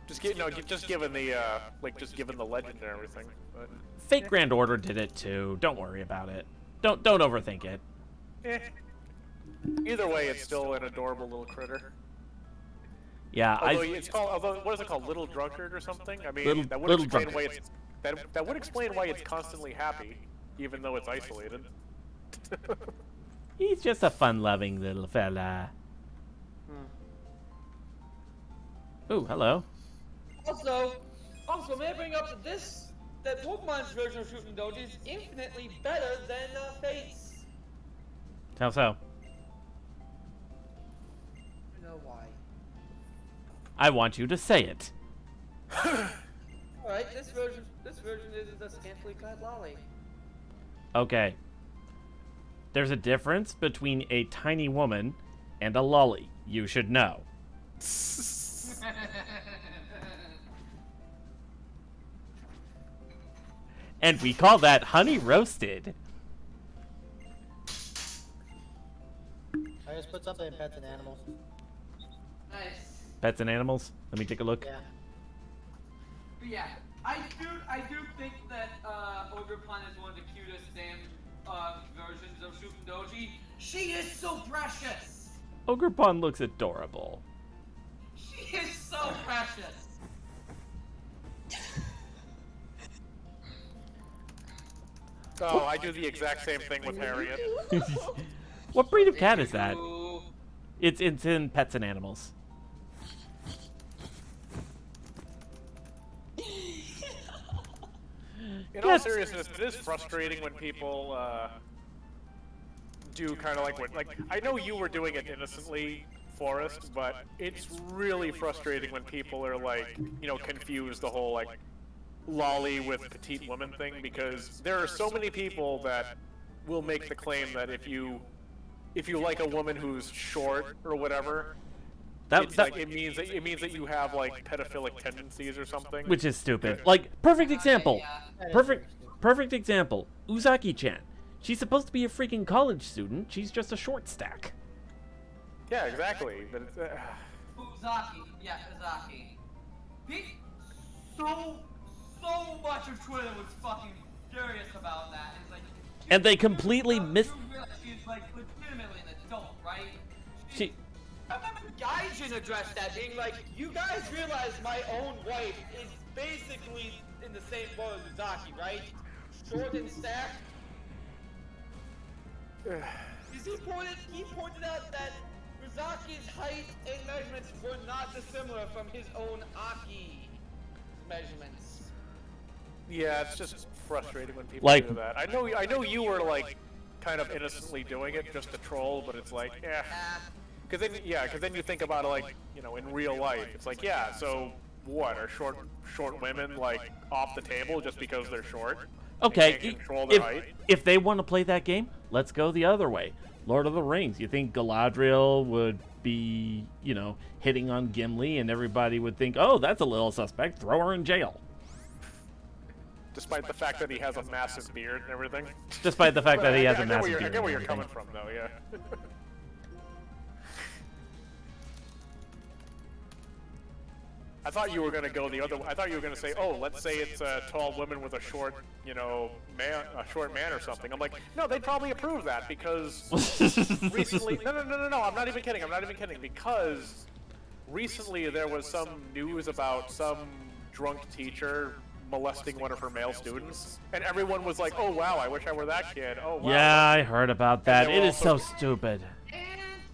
just given the legend and everything. But, Fate Grand Order did it too. Don't worry about it. Don't overthink it. Either way, it's still an adorable little critter. Yeah, what is it called? Little drunkard or something? I mean, that would little explain drunkard. why that would explain why it's constantly happy, even though it's isolated. He's just a fun-loving little fella. Ooh, hello. Also, may I bring up that Pokemon's version of Shooting Doji is infinitely better than Fate's. How so? You know why? I want you to say it. Alright, this version is a scantily clad lolly. Okay. There's a difference between a tiny woman and a lolly. You should know. And we call that honey roasted. I just put something in pets and animals. Nice. Pets and animals. Let me take a look. Yeah. But yeah, I do think that Ogrepon is one of the cutest damn versions of Shooting Doji. She is so precious. Ogrepon looks adorable. She is so precious. Oh, I do the exact same thing with Harriet. What breed of cat is that? Ooh. It's in Pets and Animals. In all seriousness, it is frustrating when people do kind of like I know you were doing it innocently, Forrest, but it's really frustrating when people are like, confuse the whole like lolly with petite woman thing, because there are so many people that will make the claim that if you like a woman who's short or whatever, it means that you have like pedophilic tendencies or something. Which is stupid. Like, perfect example. Yeah. Perfect example. Uzaki-chan. She's supposed to be a freaking college student. She's just a short stack. Yeah, exactly. But it's, Uzaki. Yeah, Uzaki. So much of Twitter was fucking furious about that. It's like, And they completely missed... You realize she's like legitimately an adult, right? She... I remember Gaijin addressed that, being like, you guys realize my own wife is basically in the same boat as Uzaki, right? Short and stacked. Because he pointed out that Uzaki's height and measurements were not dissimilar from his own Aki measurements. yeah, it's just frustrating when people Like- do that. I know you were like kind of innocently doing it just to troll, but it's like, because then you think about it like, in real life, it's like, yeah, so what, are short women like off the table just because they're short? Okay, They can't control their height? if they want to play that game, let's go the other way. Lord of the Rings. You think Galadriel would be, hitting on Gimli and everybody would think, oh, that's a little suspect, throw her in jail. Despite the fact that he has a massive beard and everything. Despite the fact that he has I a get where massive you're- beard I get where and you're coming everything. from, though, yeah. I thought you were gonna go the other way. I thought you were gonna say, "Oh, let's say it's a tall woman with a short, man, or something." I'm like, no, they'd probably approve that because recently. No. I'm not even kidding. Because recently there was some news about some drunk teacher molesting one of her male students, and everyone was like, "Oh wow, I wish I were that kid." Oh wow. Yeah, I heard about that. they It were is so also- stupid.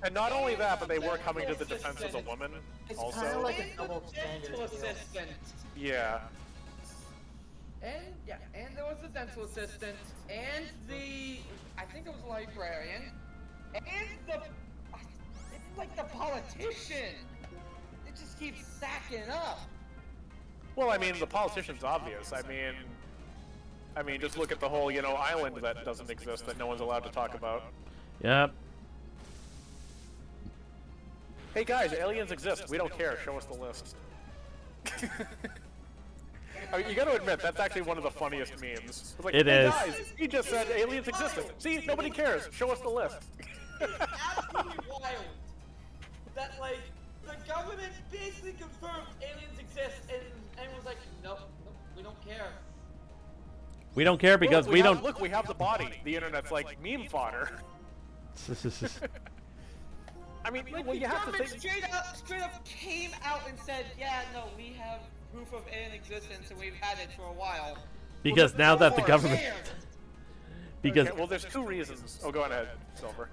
And not only that, but they were coming to the defense of the woman It's also. kind of like a And double the standard dental deal. assistant. Yeah. And there was the dental assistant, and I think it was the librarian, and like the politician. It just keeps stacking up. Well, I mean, the politician's obvious. I mean, just look at the whole, island that doesn't exist that no one's allowed to talk about. Yep. Hey guys, aliens exist. We don't care. Show us the list. I mean, you got to admit that's actually one of the funniest memes. It's like, It hey is. guys, he just said aliens existed. See, nobody cares. Show us the list. Absolutely wild. That like the government basically confirmed aliens exist, and was like, nope, we don't care. We don't care because Look, we don't. Look, we have the body. The internet's like meme fodder. I mean, Like well, the you have to government think. straight up came out and said, yeah, no, we have proof of alien existence and we've had it for a while. Because now that the Or government. Damn. Because Okay, well, there's two reasons. Oh, go on ahead, Silver.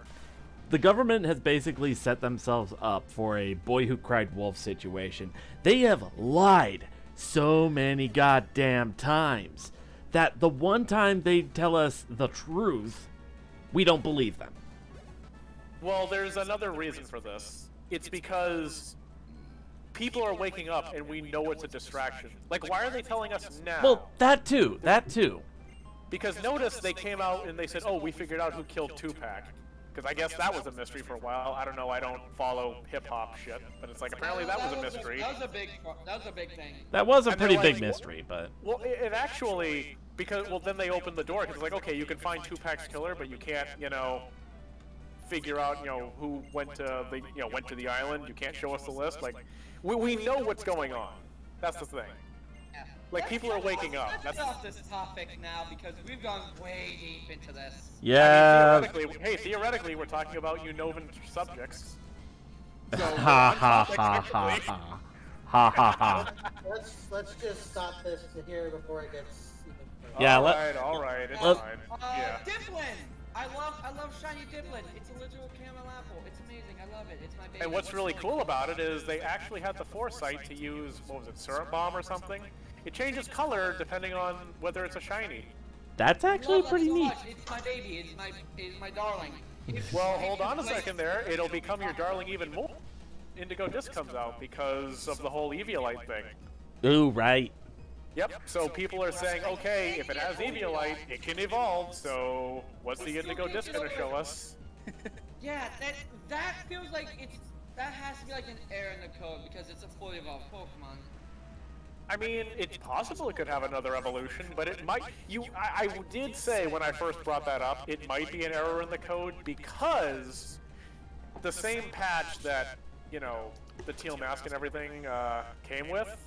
the government has basically set themselves up for a boy who cried wolf situation. They have lied so many goddamn times that the one time they tell us the truth, we don't believe them. Well, there's another reason for this. It's because people are waking up and we know it's a distraction. Like, why are they telling us now? Well, that too. That too. Because notice they came out and they said, oh, we figured out who killed Tupac. Because I guess that was a mystery for a while. I don't know, I don't follow hip-hop shit. But it's like, apparently that was a mystery. That was a big thing. That was a And pretty they're big like, mystery, but Well, it actually, because, well, then they opened the door, because it's like, okay, you can find Tupac's killer, but you can't, figure out, who went to the island. You can't show us the list. Like, we know what's going on. That's the thing. Yeah. Like, people are waking up. Let's That's get off this topic now because we've gone way deep into this. yeah. Theoretically, we're talking about Unovan subjects. So, Ha ha ha ha technically- ha. Ha ha ha. Let's just stop this to here before it gets even further. Yeah, all right, it's let- fine. Uh, Yeah. Diplin! I love shiny Diplin. It's a literal caramel apple. It's amazing. I love it. It's my baby. And what's really cool about it is they actually had the foresight to use, what was it, syrup bomb or something? It changes color depending on whether it's a shiny. That's actually Love it pretty so neat. much. It's my baby. It's my darling. Well, hold on a second there. It'll become your darling even more. Indigo Disc comes out because of the whole Eviolite thing. Ooh, right. Yep, so people are saying, okay, if it has Eviolite, it can evolve, so what's the Indigo Disc gonna show us? Yeah, that feels like that has to be like an error in the code because it's a fully evolved Pokemon. I mean, it's possible it could have another evolution, but it might. I did say when I first brought that up, it might be an error in the code because the same patch that, the Teal Mask and everything came with,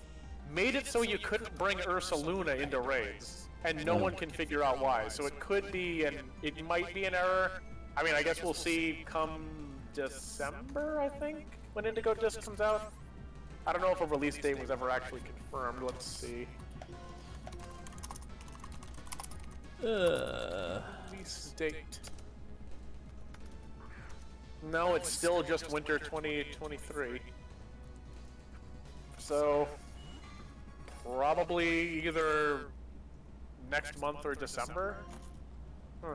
made it so you couldn't bring Ursaluna into raids, and no one can figure out why. So it could be, and it might be an error. I mean, I guess we'll see come December, I think, when Indigo Disc comes out. I don't know if a release date was ever actually confirmed. Let's see. Release date. No, it's still just winter 2023. So, probably either next month or December? Huh.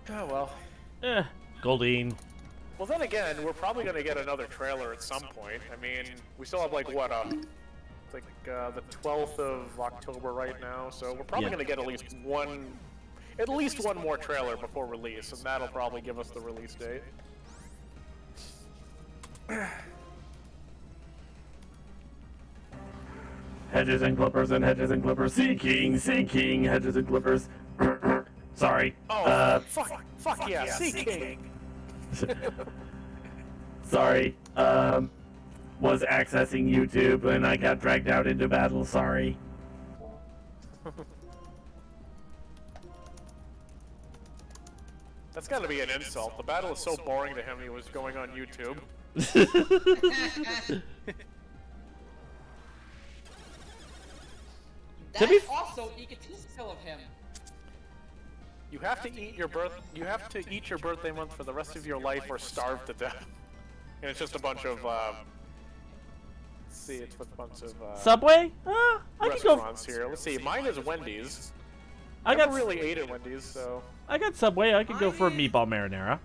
Oh well. Goldine. Well, then again, we're probably going to get another trailer at some point. I mean, we still have like what, the 12th of October right now, so we're probably Yeah. going to get at least one more trailer before release, and that'll probably give us the release date. Hedges and clippers and hedges and clippers. Seeking hedges and clippers. Sorry. Oh, fuck yeah, Sea King! Sorry. Was accessing YouTube and I got dragged out into battle. Sorry. That's gotta be an insult. The battle is so boring to him he was going on YouTube. To be That's also egotistical of him. You have to eat your birthday month for the rest of your life or starve to death. And it's just a bunch of let's see, it's a bunch of Subway? I could go. restaurants here. Let's see, mine is Wendy's. I Never got really ate at Wendy's, so I got Subway. I could go for a meatball marinara.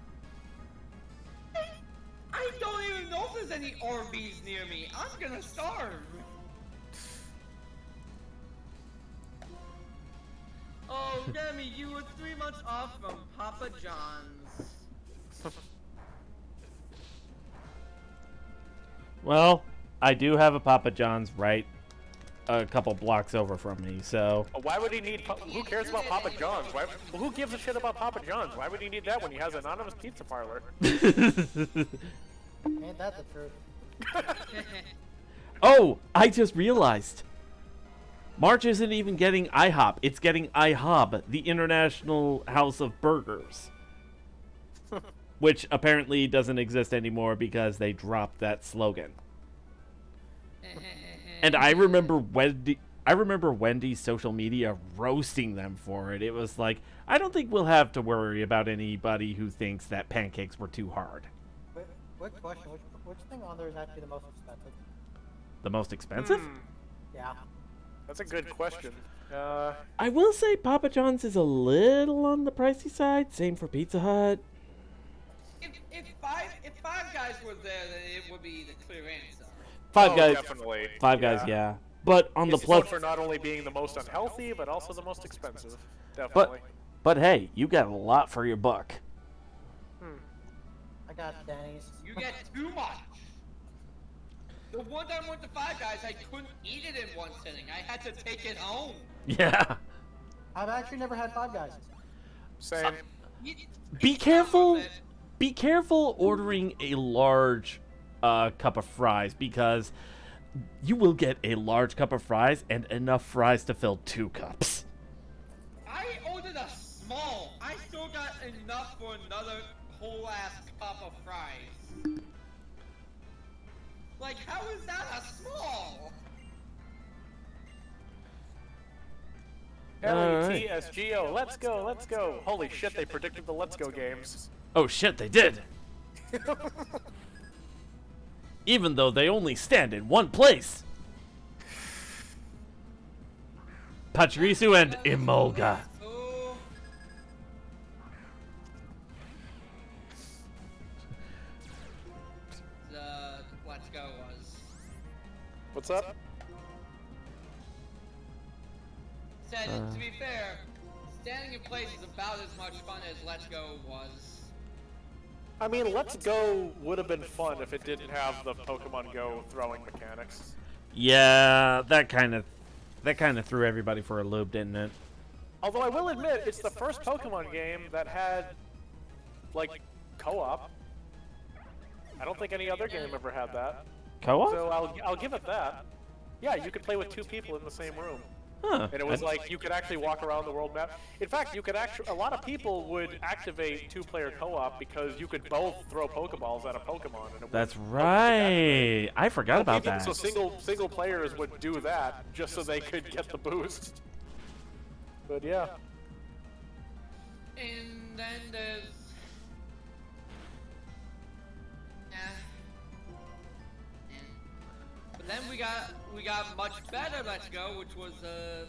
there's any Arby's near me. I'm gonna starve. Oh, Demi, you were 3 months off from Papa John's. Well, I do have a Papa John's right a couple blocks over from me, so... Why would he need... Who cares about Papa John's? Who gives a shit about Papa John's? Why would he need that when he has an anonymous pizza parlor? Ain't that the truth? Oh, I just realized. March isn't even getting IHOP. It's getting IHOB, the International House of Burgers. Which apparently doesn't exist anymore because they dropped that slogan. And I remember Wendy's social media roasting them for it. It was like, I don't think we'll have to worry about anybody who thinks that pancakes were too hard. Quick question, which thing on there is actually the most expensive? The most expensive? Yeah. That's a good question. I will say Papa John's is a little on the pricey side. Same for Pizza Hut. If five guys were there, then it would be the clear answer. Five Guys, Definitely. Five Guys, yeah. But on the It's plus, known for not only being the most unhealthy, but also the most expensive. Definitely. but hey, you got a lot for your buck. I got Denny's. You get too much. The one time I went to Five Guys, I couldn't eat it in one sitting. I had to take it home. Yeah. I've actually never had Five Guys. Same. Be careful. Be careful ordering a large cup of fries, because you will get a large cup of fries and enough fries to fill 2 cups. I ordered a small. I still got enough for another whole ass cup of fries. Like, how is that a small? LETSGO, let's go, let's go. Holy shit, they predicted the Let's Go games. Oh shit, they did. Even though they only stand in one place. Pachirisu and Emolga. Oh. The Let's Go was. What's up? Said, to be fair, standing in place is about as much fun as Let's Go was. I mean, Let's Go would have been fun if it didn't have the Pokemon Go throwing mechanics. Yeah, that kind of threw everybody for a loop, didn't it? Although I will admit, it's the first Pokemon game that had, like, co-op. I don't think any other game ever had that. Co-op? So I'll give it that. Yeah, you could play with 2 people in the same room. Huh. And it was like, you could actually walk around the world map. In fact, you could a lot of people would activate 2-player co-op because you could both throw Pokeballs at a Pokemon. And it That's right. I forgot about that. So single players would do that just so they could get the boost. But yeah. And then there's. But then we got much better Let's Go, which was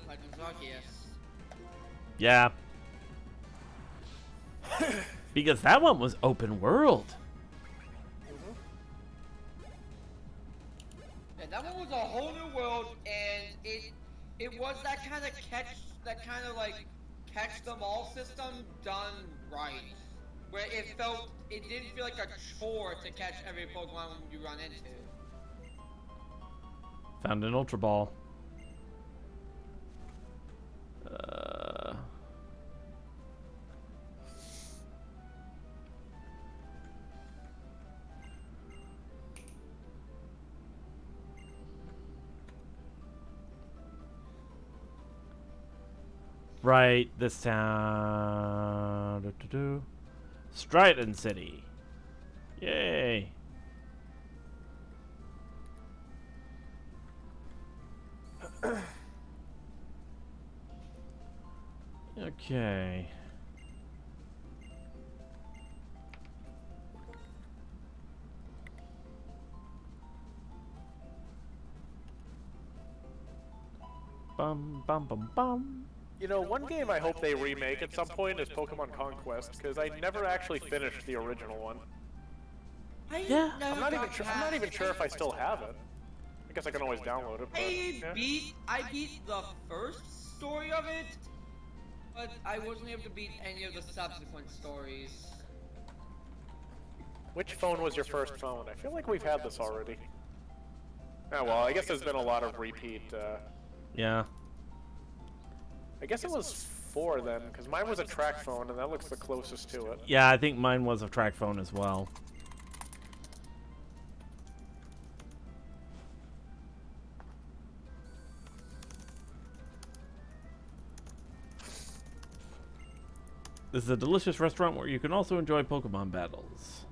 Legends Arceus. Yeah. Because that one was open world. And that one was a whole new world, and it was that kind of catch them all system done right, where it didn't feel like a chore to catch every Pokemon you run into. Found an Ultra Ball. Right, this town. Stridon City. Yay. Okay. Bum bum bum bum. You know, one game I hope they remake at some point is Pokemon Conquest, because I never actually finished the original one. Yeah. never I'm not even got sure. I'm not even past sure if I still have it. I guess I can always download it. But, yeah. I beat the first story of it, but I wasn't able to beat any of the subsequent stories. Which phone was your first phone? I feel like we've had this already. Oh well, I guess there's been a lot of repeat. Yeah. I guess it was 4 then, because mine was a track phone, and that looks the closest to it. Yeah, I think mine was a track phone as well. This is a delicious restaurant where you can also enjoy Pokemon battles.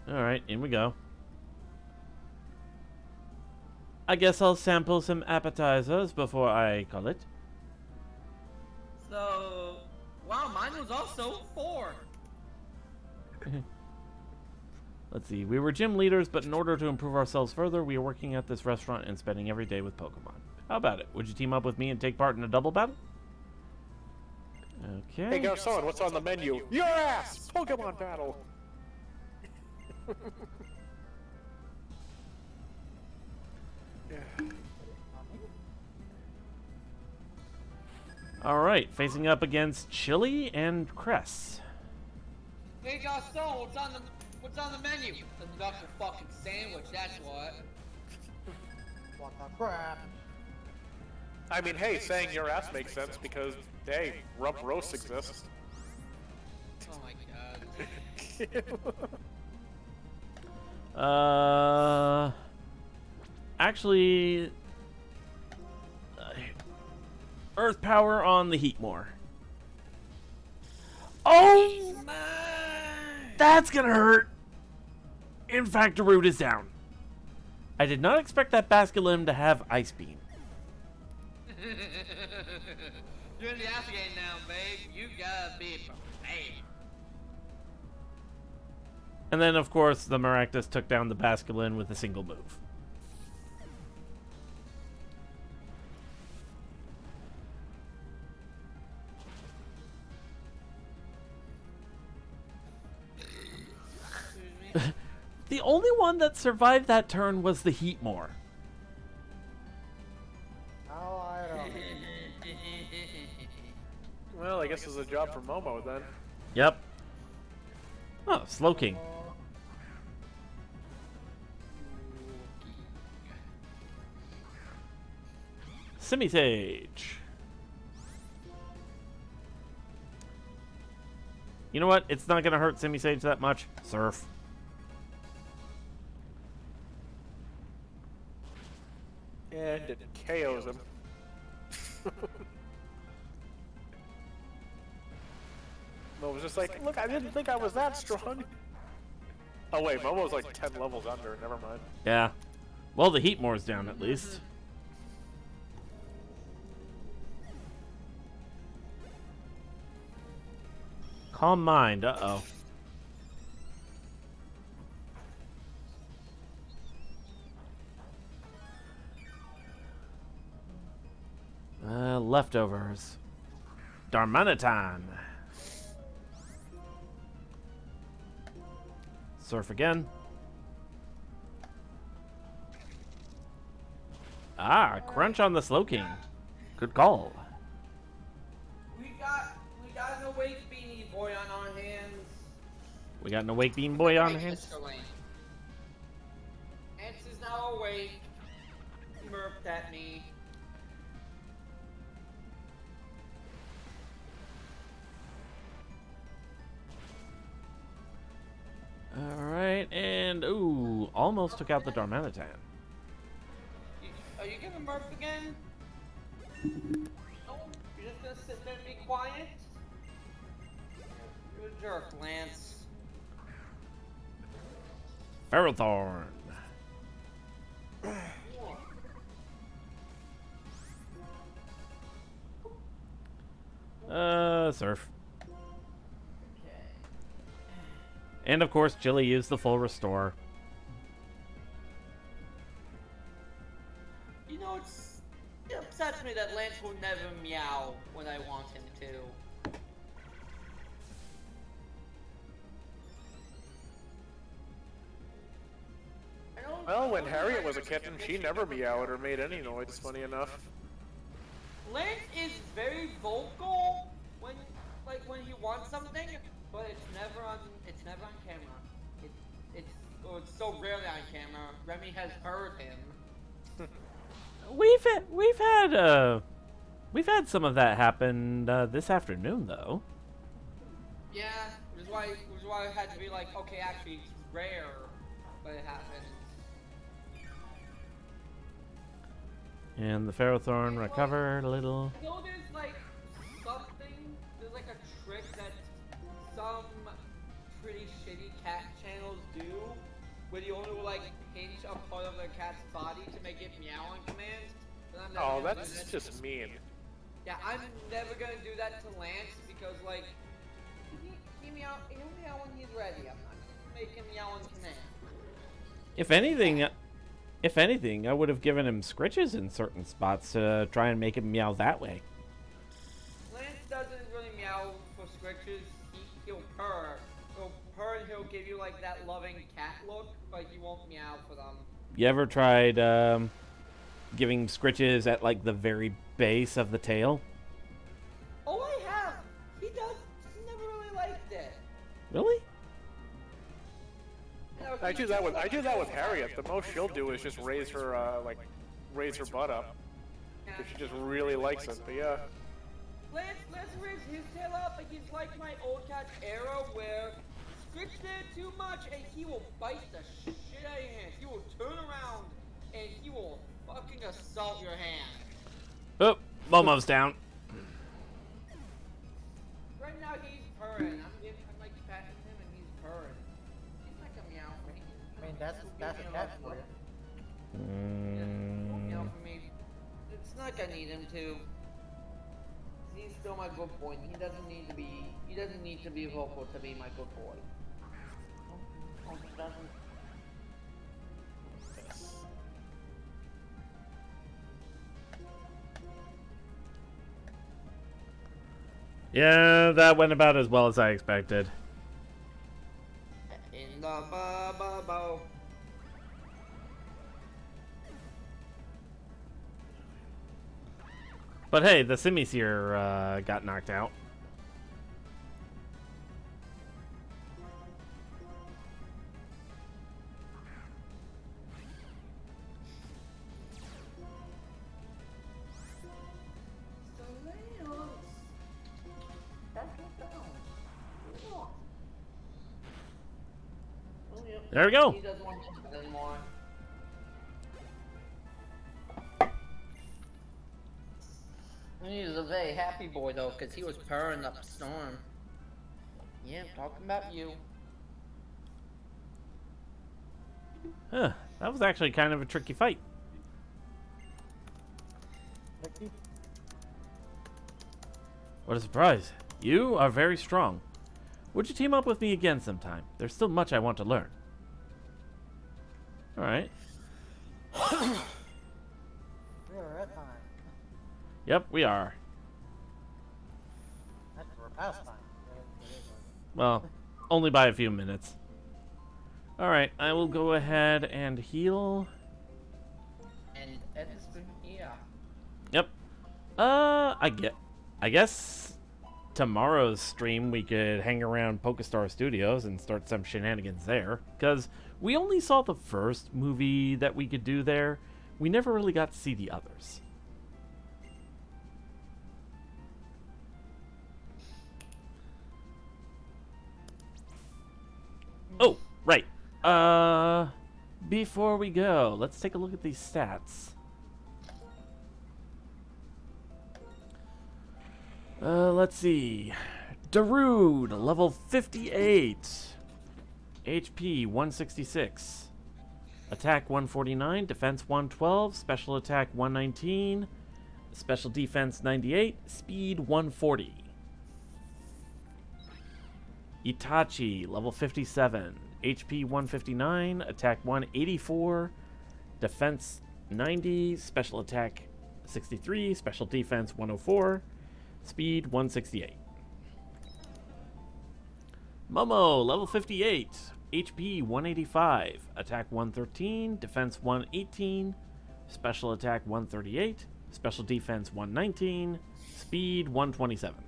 Alright, in we go. I guess I'll sample some appetizers before I call it. So, wow, mine was also 4. Let's see, we were gym leaders, but in order to improve ourselves further, we are working at this restaurant and spending every day with Pokemon. How about it? Would you team up with me and take part in a double battle? Okay. Hey Garcon, what's on the menu? Your ass! Pokemon battle! Alright, facing up against Chili and Cress. Hey Gaston, what's on the menu? The knuckle fucking sandwich, that's what. What the crap? I mean, hey, saying your ass makes sense because, hey, rump roast exists. Oh my god. Actually, Earth Power on the Heatmore. Oh! That's gonna hurt! In fact, the root is down. I did not expect that Basculin to have Ice Beam. You're in the after game now, babe. You gotta be prepared. And then, of course, the Maractus took down the Basculin with a single move. The only one that survived that turn was the Heatmore. Oh, I don't. Well, I guess it's a job for Momo then. Yep. Oh, Slowking. Simisage. You know what? It's not going to hurt Simisage that much. Surf. And it KOs him. Mo was just like, look, I didn't think I was that strong. Oh wait, Momo's like 10 levels under, never mind. Yeah. Well, the Heatmore's down at least. Calm mind. Uh-oh. Leftovers. Darmanitan. Surf again. Ah, crunch on the Slowking. Good call. We got an awake beanie boy on our hands. We got an awake beam boy on Wait, hands. Mr. Lane. Ants is now awake. He murped at me. Alright, and ooh, almost took out the Darmanitan. Are you gonna murph again? No, you're just gonna sit there and be quiet? You're a jerk, Lance. Ferrothorn. Surf. And of course, Chili used the full restore. You know, it upsets me that Lance will never meow when I want him to. Well, when Harriet was a kitten, she never meowed or made any noise, funny enough. Lance is very vocal when he wants something, but it's never on camera. It's so rarely on camera. Remy has heard him. We've had some of that happen this afternoon, though. Yeah, which is why it had to be like, okay, actually, it's rare, but it happens. And the Ferrothorn recovered a little. I know there's like there's like a trick that some pretty shitty cat channels do, where you only like pinch a part of their cat's body to make it meow on command. But I'm never Oh, gonna that's do that. just mean. Yeah, I'm never gonna do that to Lance because like he'll meow when he's ready. I'm not gonna make him meow on command. If anything, I would have given him scritches in certain spots to try and make him meow that way. Lance doesn't really meow for scritches. He'll purr. He'll purr and he'll give you like that loving cat look, but he won't meow for them. You ever tried giving scritches at like the very base of the tail? Oh, I have. He never really liked it. Really? You know, I do that with Harriet. The most she'll do is just raise her butt up. Because she just really likes it. But yeah. Let's raise his tail up, but he's like my old cat Arrow, where scritch there too much and he will bite the shit out of your hand. He will turn around and he will fucking assault your hand. Oh, Momo's down. Right now he's purring. I'm like patting him and he's purring. He's like a meow for me. I mean, that's a cat for you. Meow for me. It's not like I need him to. He's still my good boy. He doesn't need to be vocal to be my good boy. Oh, he doesn't. Yeah, that went about as well as I expected. In the bo. But hey, the Simisear got knocked out. There we go. He doesn't want to anymore. He's a very happy boy though, because he was purring up a storm. Yeah, I'm talking about you. Huh, that was actually kind of a tricky fight. Mickey? What a surprise. You are very strong. Would you team up with me again sometime? There's still much I want to learn. Alright. We are at time. Yep, we are. That's for pastime. Well, only by a few minutes. Alright, I will go ahead and heal. And Edison, yeah. Yep. I guess tomorrow's stream we could hang around PokeStar Studios and start some shenanigans there. Because we only saw the first movie that we could do there. We never really got to see the others. Oh, right. Before we go, let's take a look at these stats. Let's see. Darude, level 58. HP 166. Attack 149, defense 112, special attack 119, special defense 98, speed 140. Itachi, level 57, HP 159, attack 184, defense 90, special attack 63, special defense 104, speed 168. Momo, level 58, HP 185, attack 113, defense 118, special attack 138, special defense 119, speed 127.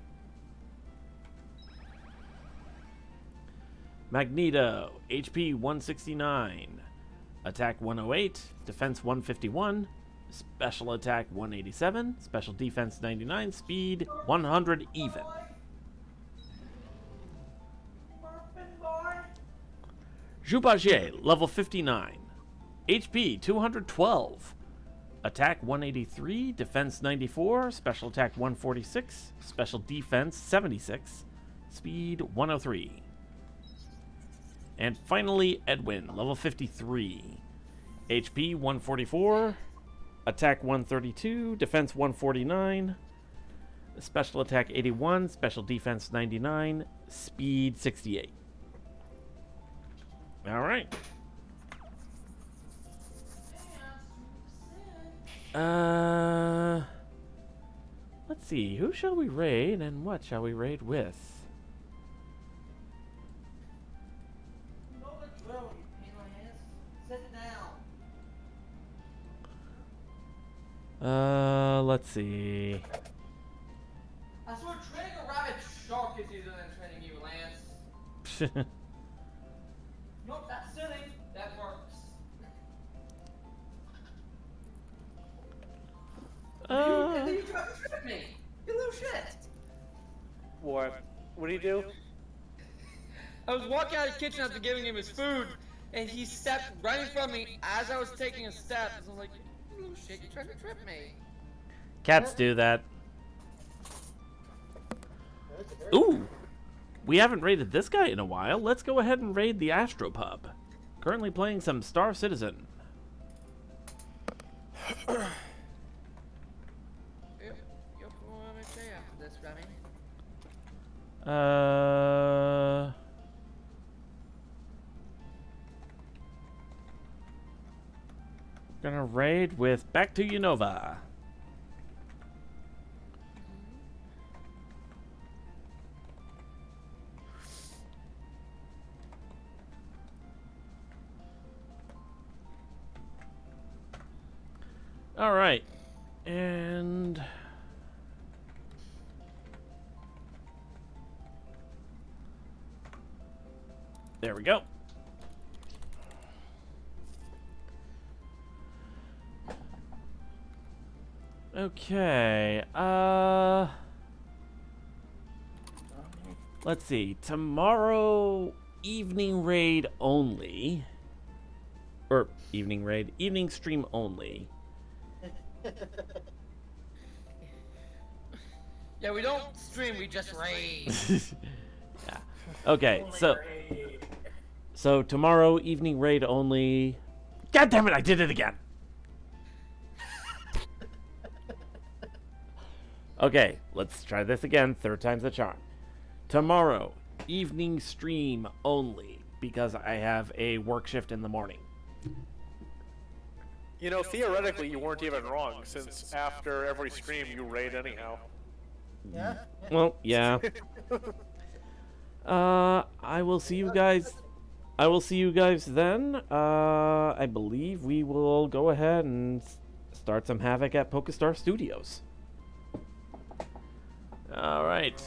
Magneto, HP 169, attack 108, defense 151, special attack 187, special defense 99, speed 100 even. Jubagier, level 59, HP 212, attack 183, defense 94, special attack 146, special defense 76, speed 103. And finally, Edwin, level 53, HP 144, attack 132, defense 149, special attack 81, special defense 99, speed 68. All right. Let's see. Who shall we raid and what shall we raid with? You know the drill, you pain in my ass. Sit down. Let's see. I swear training a rabbit shark is easier than training you, Lance. Nope, that's sitting. That works. And then you try to trip me. You little shit. What? What do you do? I was walking out of the kitchen after giving him his food, and he stepped right in front of me as I was taking a step. So I was like, you little shit, you trying to trip me. Cats do that. Ooh! We haven't raided this guy in a while. Let's go ahead and raid the Astropub. Currently playing some Star Citizen. Gonna raid with Back to Unova. All right, and there we go. Okay, let's see. Tomorrow, evening raid only. Or evening raid, evening stream only. Yeah, we don't stream, we just raid. Yeah. Okay, so tomorrow evening raid only. God damn it, I did it again. Okay, let's try this again. Third time's the charm. Tomorrow evening stream only because I have a work shift in the morning. You know, theoretically, you weren't even wrong, since after every stream you raid anyhow. Yeah? Well, yeah. I will see you guys. I will see you guys then. I believe we will go ahead and start some havoc at PokéStar Studios. All right.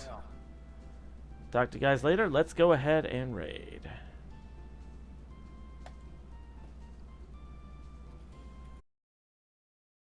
Talk to you guys later. Let's go ahead and raid.